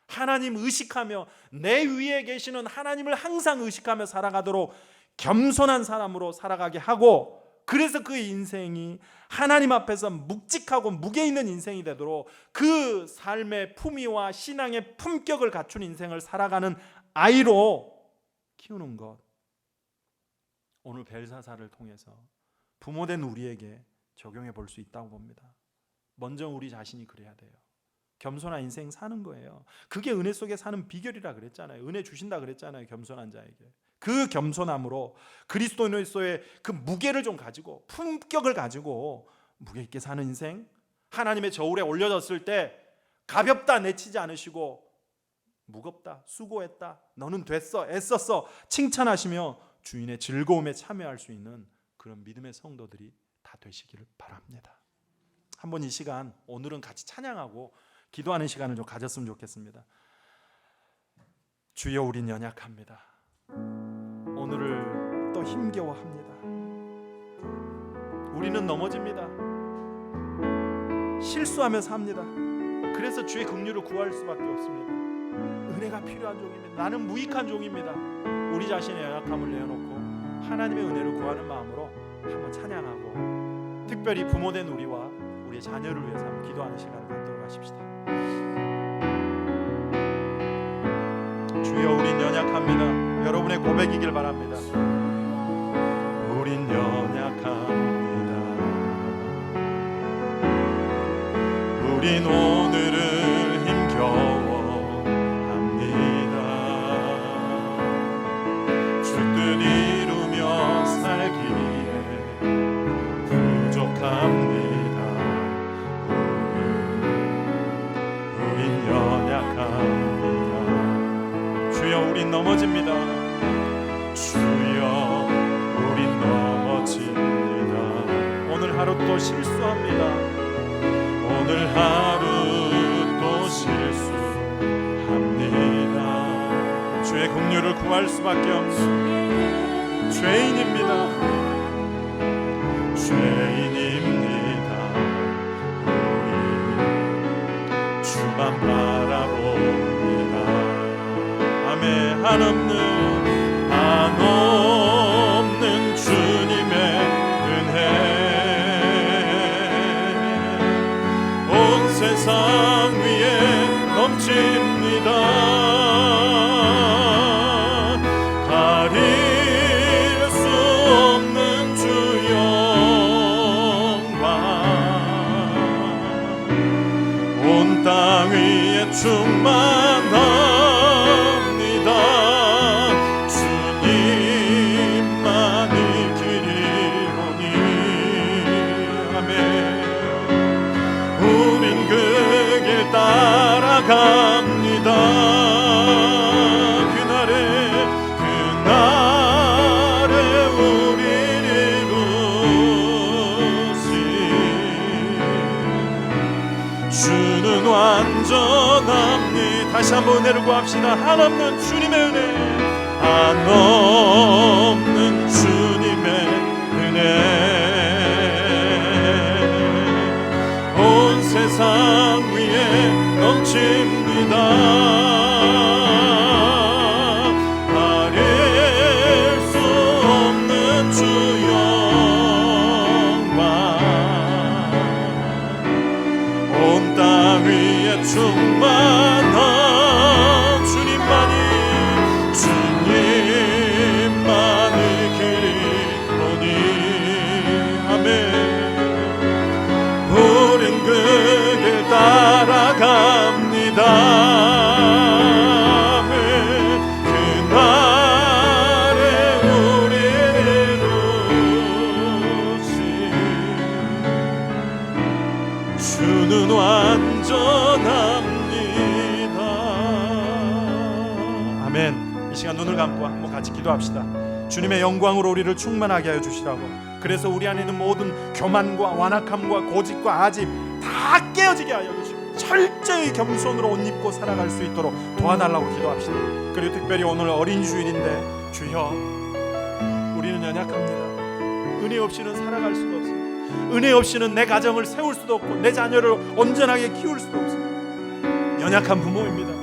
하나님 의식하며 내 위에 계시는 하나님을 항상 의식하며 살아가도록 겸손한 사람으로 살아가게 하고, 그래서 그 인생이 하나님 앞에서 묵직하고 무게 있는 인생이 되도록 그 삶의 품위와 신앙의 품격을 갖춘 인생을 살아가는 아이로 키우는 것, 오늘 벨사사를 통해서 부모된 우리에게 적용해 볼 수 있다고 봅니다. 먼저 우리 자신이 그래야 돼요. 겸손한 인생 사는 거예요. 그게 은혜 속에 사는 비결이라 그랬잖아요. 은혜 주신다 그랬잖아요. 겸손한 자에게. 그 겸손함으로 그리스도인으로서의 그 무게를 좀 가지고, 품격을 가지고 무게 있게 사는 인생, 하나님의 저울에 올려졌을 때 가볍다 내치지 않으시고 무겁다, 수고했다, 너는 됐어, 애썼어 칭찬하시며 주인의 즐거움에 참여할 수 있는 그런 믿음의 성도들이 다 되시기를 바랍니다. 한번 이 시간, 오늘은 같이 찬양하고 기도하는 시간을 좀 가졌으면 좋겠습니다. 주여, 우린 연약합니다. 오늘을 또 힘겨워합니다. 우리는 넘어집니다. 실수하며 삽니다. 그래서 주의 긍휼을 구할 수밖에 없습니다. 은혜가 필요한 종입니다. 나는 무익한 종입니다. 우리 자신의 연약함을 내어놓고 하나님의 은혜를 구하는 마음으로 한번 찬양하고, 특별히 부모된 우리와 우리의 자녀를 위해서 한번 기도하는 시간을 갖도록 하십시다. 주여, 우린 연약합니다. 여러분의 고백이길 바랍니다. 우린 연약합니다. 우린 오늘을 힘겨워합니다. 주 뜻 이루며 살기에 부족합니다. 우린 연약합니다. 주여, 우린 넘어집니다. 주여, 우린 넘어집니다. 오늘 하루 또 실수합니다. 오늘 하루 또 실수합니다. 주의 긍휼을 구할 수밖에 없는 죄인입니다. 죄인입니다. 우리 주만 바라봅니다. 아멘. 한없는 주님의 은혜 온 세상 위에 넘칩니다. 가릴 수 없는 주 영광 충만합니다. 주님만이 길이로니. 아멘. 우린 그 길 따라갑니다. 그날에 우리를 이루시. 주는 완전합니다. 다시 한번 은혜를 구합시다. 한없는 주님의 은혜, 한없는 주님의 은혜, 온 세상 위에 넘칩니다. 가릴 수 없는 주 영광, 온 땅 위에 충만한 주님만이 길이로니. 아멘. 우린 그 길 따라갑니다. 아멘. 그날에 우리를 이루시. 주는 완전합니다. 아멘. 이 시간 눈을 감고 한번 같이 기도합시다. 주님의 영광으로 우리를 충만하게 하여 주시라고. 그래서 우리 안에 있는 모든 교만과 완악함과 고집과 아집 다 깨어지게 하여 주시고 철저히 겸손으로 옷 입고 살아갈 수 있도록 도와달라고 기도합시다. 그리고 특별히 오늘 어린 주일인데 주여, 우리는 연약합니다. 은혜 없이는 살아갈 수가 없습니다. 은혜 없이는 내 가정을 세울 수도 없고 내 자녀를 온전하게 키울 수도 없습니다. 연약한 부모입니다.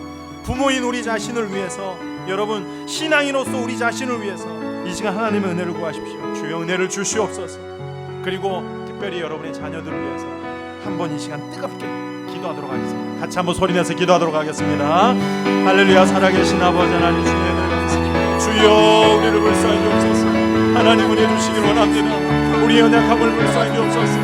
부모인 우리 자신을 위해서, 여러분 신앙인으로서 우리 자신을 위해서 이 시간 하나님의 은혜를 구하십시오. 주여 은혜를 주시옵소서. 그리고 특별히 여러분의 자녀들을 위해서 한번 이 시간 뜨겁게 기도하도록 하겠습니다. 같이 한번 소리내서 기도하도록 하겠습니다. 할렐루야. 살아계신 아버지 하나님, 주의 은혜를 받으시옵소서. 주여 우리를 불쌍히 주옵소서. 하나님 은혜 주시길 원합니다. 우리 연약함을 불쌍히 주옵소서.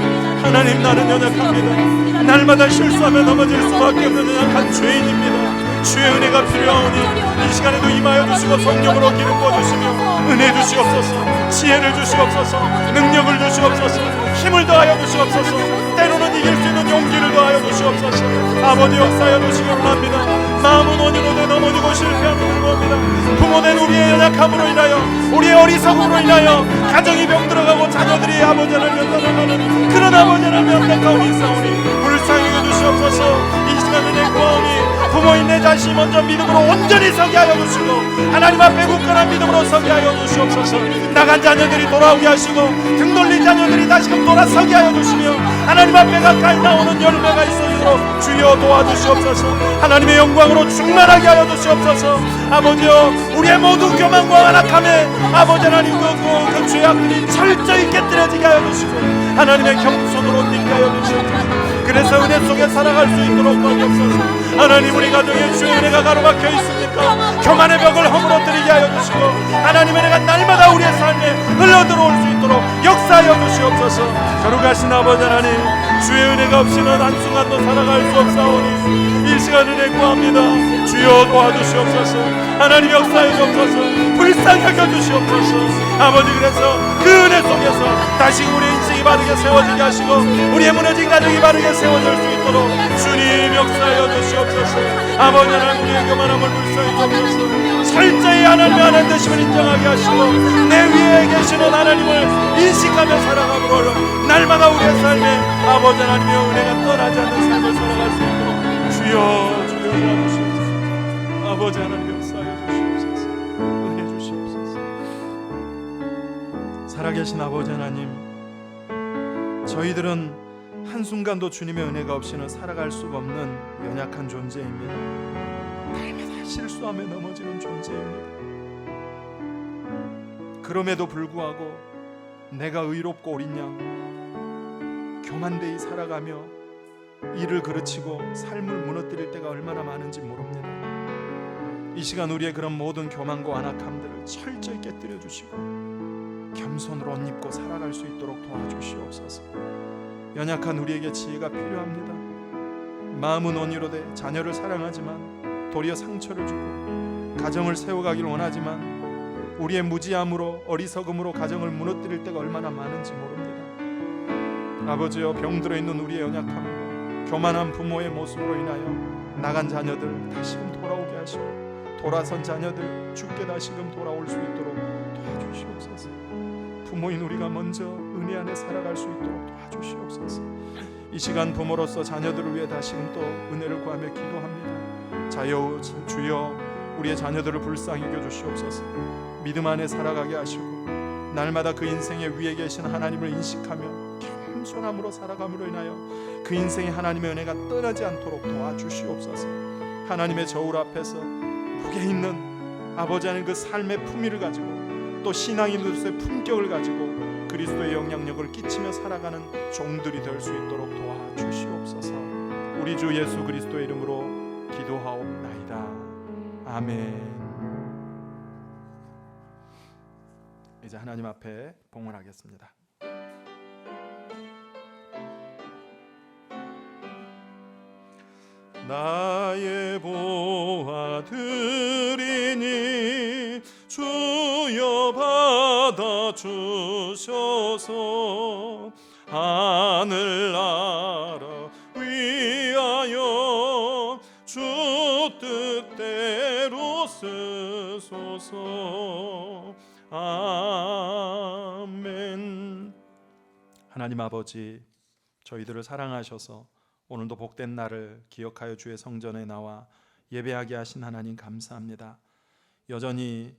하나님, 나는 연약합니다. 날마다 실수하며 넘어질 수밖에 없는 연약한 죄인입니다. 주의 은혜가 필요하오니 이 시간에도 임하여 주시고 성령으로 기름 부어주시며 은혜 주시옵소서. 지혜를 주시옵소서. 능력을 주시옵소서. 힘을 더하여 주시옵소서. 때로는 이길 수 있는 용기를 더하여 주시옵소서. 아버지 역사하여 주시기 원합니다. 마음은 원인으로 돼 넘어지고 실패하며 불모합니다. 부모된 우리의 연약함으로 인하여, 우리의 어리석음으로 인하여 가정이 병들어가고 자녀들이 아버지 하나님 떠나가는 그런 아버지 하나님 안타까움이 있사오니 불쌍히 여주시옵소서. 이 시간 은혜 구하오니 부모인 내 자신이 먼저 믿음으로 온전히 서게 하여 주시고 하나님 앞에 굳건한 믿음으로 서게 하여 주시옵소서. 나간 자녀들이 돌아오게 하시고 등 돌린 자녀들이 다시금 돌아서게 하여 주시며 하나님 앞에 가까이 나오는 열매가 있어지도록 주여 도와주시옵소서. 하나님의 영광으로 충만하게 하여 주시옵소서. 아버지여, 우리의 모든 교만과 완악함에 아버지 하나님 그 죄악들이 철저히 깨뜨려지게 하여 주시고 하나님의 겸손으로 옷 입게 하여 주시옵소서. 그래서 은혜 속에 살아갈 수 있도록 도와주옵소서. 하나님, 우리 가정에 주의 은혜가 가로막혀 있으니까 교만의 벽을 허물어뜨리게 하여 주시고 하나님의 은혜가 날마다 우리의 삶에 흘러들어올 수 있도록 역사하여 주시옵소서. 거룩하신 아버지 하나님, 주의 은혜가 없이는 한순간도 살아갈 수 없사오니 이 시간 은혜 구합니다. 주여 도와주시옵소서. 하나님 역사해 주옵소서. 불쌍히 여겨주시옵소서. 아버지, 그래서 그 은혜 속에서 다시 우리의 인생이 바르게 세워지게 하시고 우리의 무너진 가정이 바르게 세워질 수 있도록 주님 역사하여 주시옵소서. 아버지 하나님, 우리의 교만함을 불쌍히 주옵소서. 철저히 하나님의 하나님 되심을 인정하게 하시고 내 위에 계시는 하나님을 인식하며 살아가므로 날마다 우리의 삶에 아버지 하나님의 은혜가 떠나지 않는 삶을 살아갈 수 있도록 주여 도와주시옵소서. 아버지 하나님 역사하여 주시옵소서. 은혜 주시옵소서. 살아계신 아버지 하나님, 저희들은 한순간도 주님의 은혜가 없이는 살아갈 수가 없는 연약한 존재입니다. 날마다 실수하며 넘어지는 존재입니다. 그럼에도 불구하고 내가 의롭고 어린 양 교만되이 살아가며 일을 그르치고 삶을 무너뜨릴 때가 얼마나 많은지 모릅니다. 이 시간 우리의 그런 모든 교만과 완악함들을 철저히 깨뜨려 주시고 겸손으로 옷 입고 살아갈 수 있도록 도와주시옵소서. 연약한 우리에게 지혜가 필요합니다. 마음은 온유로되 자녀를 사랑하지만 도리어 상처를 주고, 가정을 세워가길 원하지만 우리의 무지함으로 어리석음으로 가정을 무너뜨릴 때가 얼마나 많은지 모릅니다. 아버지여, 병들어 있는 우리의 연약함과 교만한 부모의 모습으로 인하여 나간 자녀들 다시금 돌아오게 하시고, 돌아선 자녀들 주께 다시금 돌아올 수 있도록 도와주시옵소서. 부모인 우리가 먼저 은혜 안에 살아갈 수 있도록 도와주시옵소서. 이 시간 부모로서 자녀들을 위해 다시금 또 은혜를 구하며 기도합니다. 주여, 우리의 자녀들을 불쌍히 여겨주시옵소서. 믿음 안에 살아가게 하시고, 날마다 그 인생의 위에 계신 하나님을 인식하며 겸손함으로 살아감으로 인하여 그 인생의 하나님의 은혜가 떠나지 않도록 도와주시옵소서. 하나님의 저울 앞에서 무게 있는 아버지 하나님 그 삶의 품위를 가지고, 또 신앙인으로서의 품격을 가지고 그리스도의 영향력을 끼치며 살아가는 종들이 될 수 있도록 도와주시옵소서. 우리 주 예수 그리스도의 이름으로 기도하옵나이다. 아멘. 이제 하나님 앞에 봉헌하겠습니다. 나의 보아드리니 주여 받아주셔서 하늘나라 위하여 주 뜻대로 쓰소서. 아멘. 하나님 아버지, 저희들을 사랑하셔서 오늘도 복된 날을 기억하여 주의 성전에 나와 예배하게 하신 하나님 감사합니다. 여전히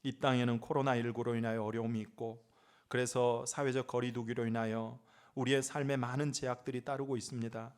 이 땅에는 코로나19로 인하여 어려움이 있고, 그래서 사회적 거리두기로 인하여 우리의 삶에 많은 제약들이 따르고 있습니다.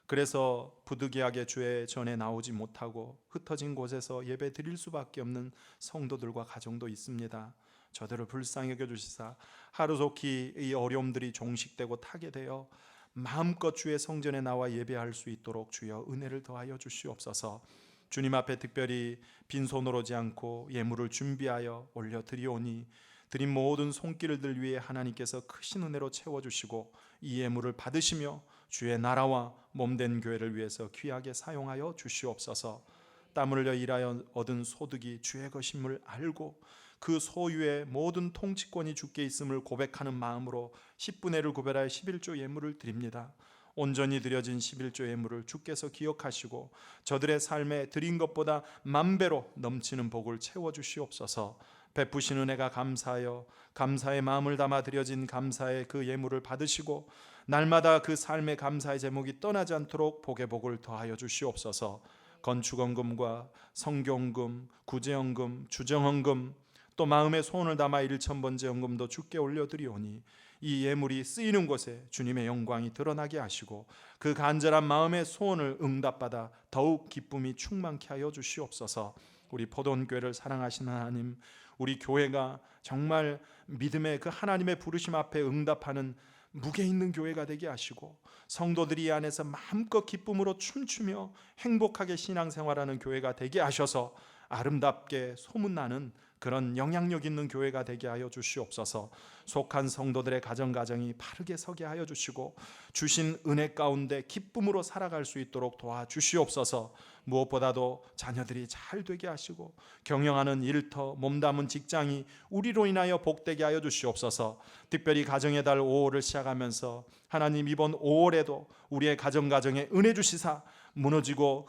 그래서 부득이하게 주의 전에 나오지 못하고 흩어진 곳에서 예배 드릴 수밖에 없는 성도들과 가정도 있습니다. 저들을 불쌍히 여겨주시사 하루속히 이 어려움들이 종식되고 타게 되어 마음껏 주의 성전에 나와 예배할 수 있도록 주여 은혜를 더하여 주시옵소서. 주님 앞에 특별히 빈손으로 오지 않고 예물을 준비하여 올려드리오니 드린 모든 손길들 위해 하나님께서 크신 은혜로 채워주시고 이 예물을 받으시며 주의 나라와 몸된 교회를 위해서 귀하게 사용하여 주시옵소서. 땀 흘려 일하여 얻은 소득이 주의 것임을 알고 그 소유의 모든 통치권이 주께 있음을 고백하는 마음으로 10분의 1을 구별하여 11조 예물을 드립니다. 온전히 드려진 11조 예물을 주께서 기억하시고 저들의 삶에 드린 것보다 만배로 넘치는 복을 채워주시옵소서. 베푸신 은혜가 감사하여 감사의 마음을 담아 드려진 감사의 그 예물을 받으시고 날마다 그 삶의 감사의 제목이 떠나지 않도록 복의 복을 더하여 주시옵소서. 건축헌금과 성교헌금, 구제헌금, 주정헌금, 또 마음의 소원을 담아 1,000번째 헌금도 주께 올려드리오니 이 예물이 쓰이는 곳에 주님의 영광이 드러나게 하시고 그 간절한 마음의 소원을 응답받아 더욱 기쁨이 충만케 하여 주시옵소서. 우리 포도원교회를 사랑하시는 하나님, 우리 교회가 정말 믿음의 그 하나님의 부르심 앞에 응답하는 무게 있는 교회가 되게 하시고 성도들이 이 안에서 마음껏 기쁨으로 춤추며 행복하게 신앙생활하는 교회가 되게 하셔서 아름답게 소문나는 그런 영향력 있는 교회가 되게 하여 주시옵소서. 속한 성도들의 가정이 바르게 서게 하여 주시고 주신 은혜 가운데 기쁨으로 살아갈 수 있도록 도와주시옵소서. 무엇보다도 자녀들이 잘 되게 하시고 경영하는 일터, 몸담은 직장이 우리로 인하여 복되게 하여 주시옵소서. 특별히 가정의 달 5월을 시작하면서 하나님 이번 5월에도 우리의 가정에 은혜 주시사 무너지고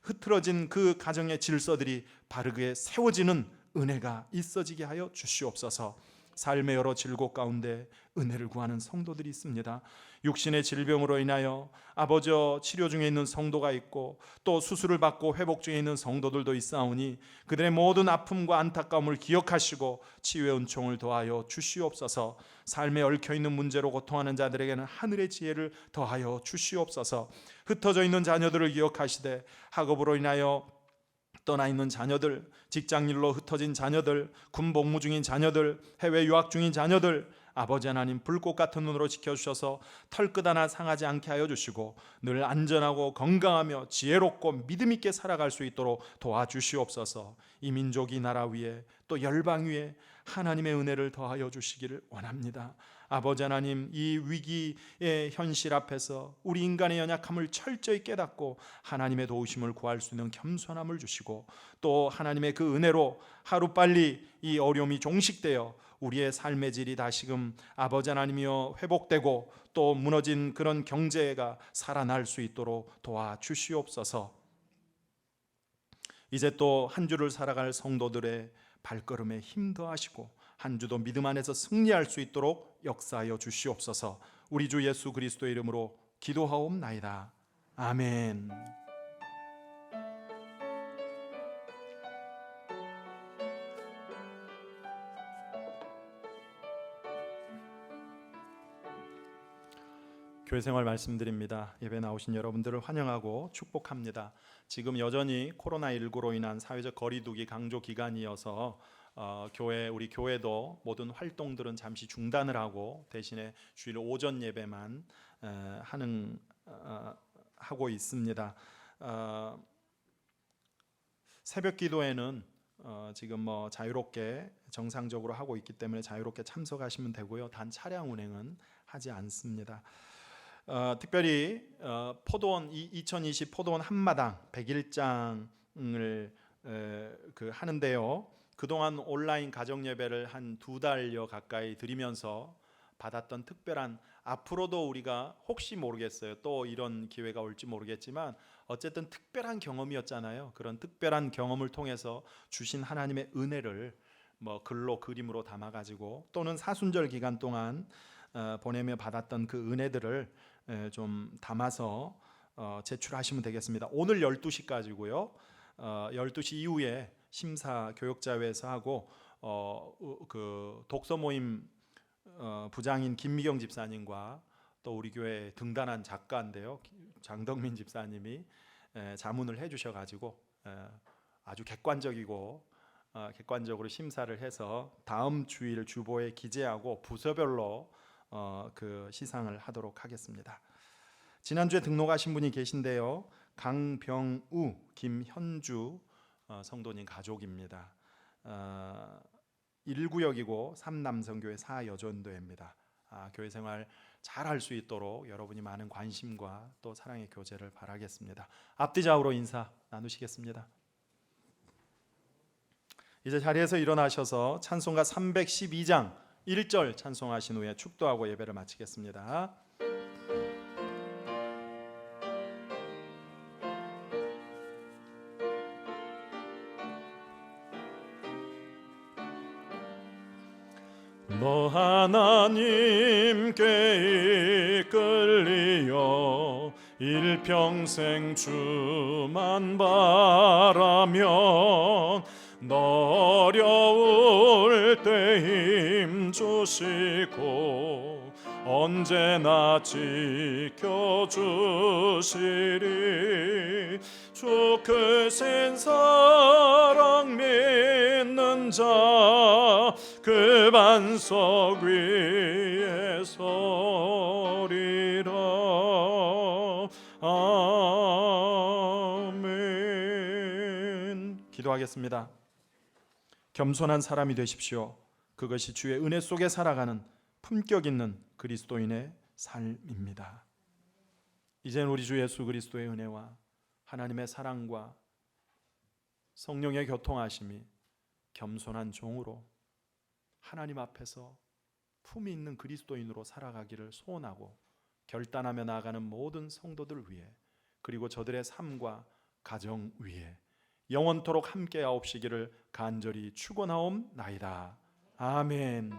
흐트러진 그 가정의 질서들이 바르게 세워지는 은혜가 있어지게 하여 주시옵소서. 삶의 여러 질곡 가운데 은혜를 구하는 성도들이 있습니다. 육신의 질병으로 인하여 아버지여 치료 중에 있는 성도가 있고 또 수술을 받고 회복 중에 있는 성도들도 있사오니 그들의 모든 아픔과 안타까움을 기억하시고 치유의 은총을 더하여 주시옵소서. 삶에 얽혀있는 문제로 고통하는 자들에게는 하늘의 지혜를 더하여 주시옵소서. 흩어져 있는 자녀들을 기억하시되 학업으로 인하여 떠나 있는 자녀들, 직장일로 흩어진 자녀들, 군 복무 중인 자녀들, 해외 유학 중인 자녀들, 아버지 하나님, 불꽃 같은 눈으로 지켜주셔서 털끝 하나 상하지 않게 하여 주시고 늘 안전하고 건강하며 지혜롭고 믿음 있게 살아갈 수 있도록 도와주시옵소서. 이 민족이 나라 위에 또 열방 위에 하나님의 은혜를 더하여 주시기를 원합니다. 아버지 하나님, 이 위기의 현실 앞에서 우리 인간의 연약함을 철저히 깨닫고 하나님의 도우심을 구할 수 있는 겸손함을 주시고, 또 하나님의 그 은혜로 하루빨리 이 어려움이 종식되어 우리의 삶의 질이 다시금 아버지 하나님이여 회복되고 또 무너진 그런 경제가 살아날 수 있도록 도와주시옵소서. 이제 또 한 주를 살아갈 성도들의 발걸음에 힘 더하시고 한 주도 믿음 안에서 승리할 수 있도록 역사하여 주시옵소서. 우리 주 예수 그리스도의 이름으로 기도하옵나이다. 아멘. 교회 생활 말씀드립니다. 예배 나오신 여러분들을 환영하고 축복합니다. 지금 여전히 코로나19로 인한 사회적 거리두기 강조 기간이어서 우리 교회도 모든 활동들은 잠시 중단을 하고 대신에 주일 오전 예배만 하고 있습니다. 새벽 기도회는 지금 자유롭게 정상적으로 하고 있기 때문에 자유롭게 참석하시면 되고요. 단 차량 운행은 하지 않습니다. 특별히 포도원 2020 포도원 한마당 101장을 하는데요. 그동안 온라인 가정 예배를 한 2달여 가까이 드리면서 받았던 특별한, 앞으로도 우리가 혹시 모르겠어요, 또 이런 기회가 올지 모르겠지만 어쨌든 특별한 경험이었잖아요. 그런 특별한 경험을 통해서 주신 하나님의 은혜를 글로 그림으로 담아가지고 또는 사순절 기간 동안 보내며 받았던 그 은혜들을 좀 담아서 제출하시면 되겠습니다. 오늘 12시까지고요. 12시 이후에 심사 교역자회에서 하고 그 독서 모임 부장인 김미경 집사님과 또 우리 교회 등단한 작가인데요, 장덕민 집사님이 자문을 해주셔가지고 아주 객관적으로 심사를 해서 다음 주일 주보에 기재하고 부서별로 그 시상을 하도록 하겠습니다. 지난주에 등록하신 분이 계신데요. 강병우, 김현주 성도님 가족입니다. 1구역이고 3남성교회 4여전도회입니다. 교회 생활 잘 할 수 있도록 여러분이 많은 관심과 또 사랑의 교제를 바라겠습니다. 앞뒤 좌우로 인사 나누시겠습니다. 이제 자리에서 일어나셔서 찬송가 312장 1절 찬송하신 후에 축도하고 예배를 마치겠습니다. 너 하나님께 이끌리어 일평생 주만 바라면 너 어려울 때 힘 주시고 언제나 지켜주시리. 주 크신 사랑 믿는 자 그 반석 위에 서리라. 아멘. 기도하겠습니다. 겸손한 사람이 되십시오. 그것이 주의 은혜 속에 살아가는 품격 있는 그리스도인의 삶입니다. 이제는 우리 주 예수 그리스도의 은혜와 하나님의 사랑과 성령의 교통하심이 겸손한 종으로 하나님 앞에서 품이 있는 그리스도인으로 살아가기를 소원하고 결단하며 나아가는 모든 성도들 위해, 그리고 저들의 삶과 가정 위에 영원토록 함께하옵시기를 간절히 축원하옵나이다. 아멘.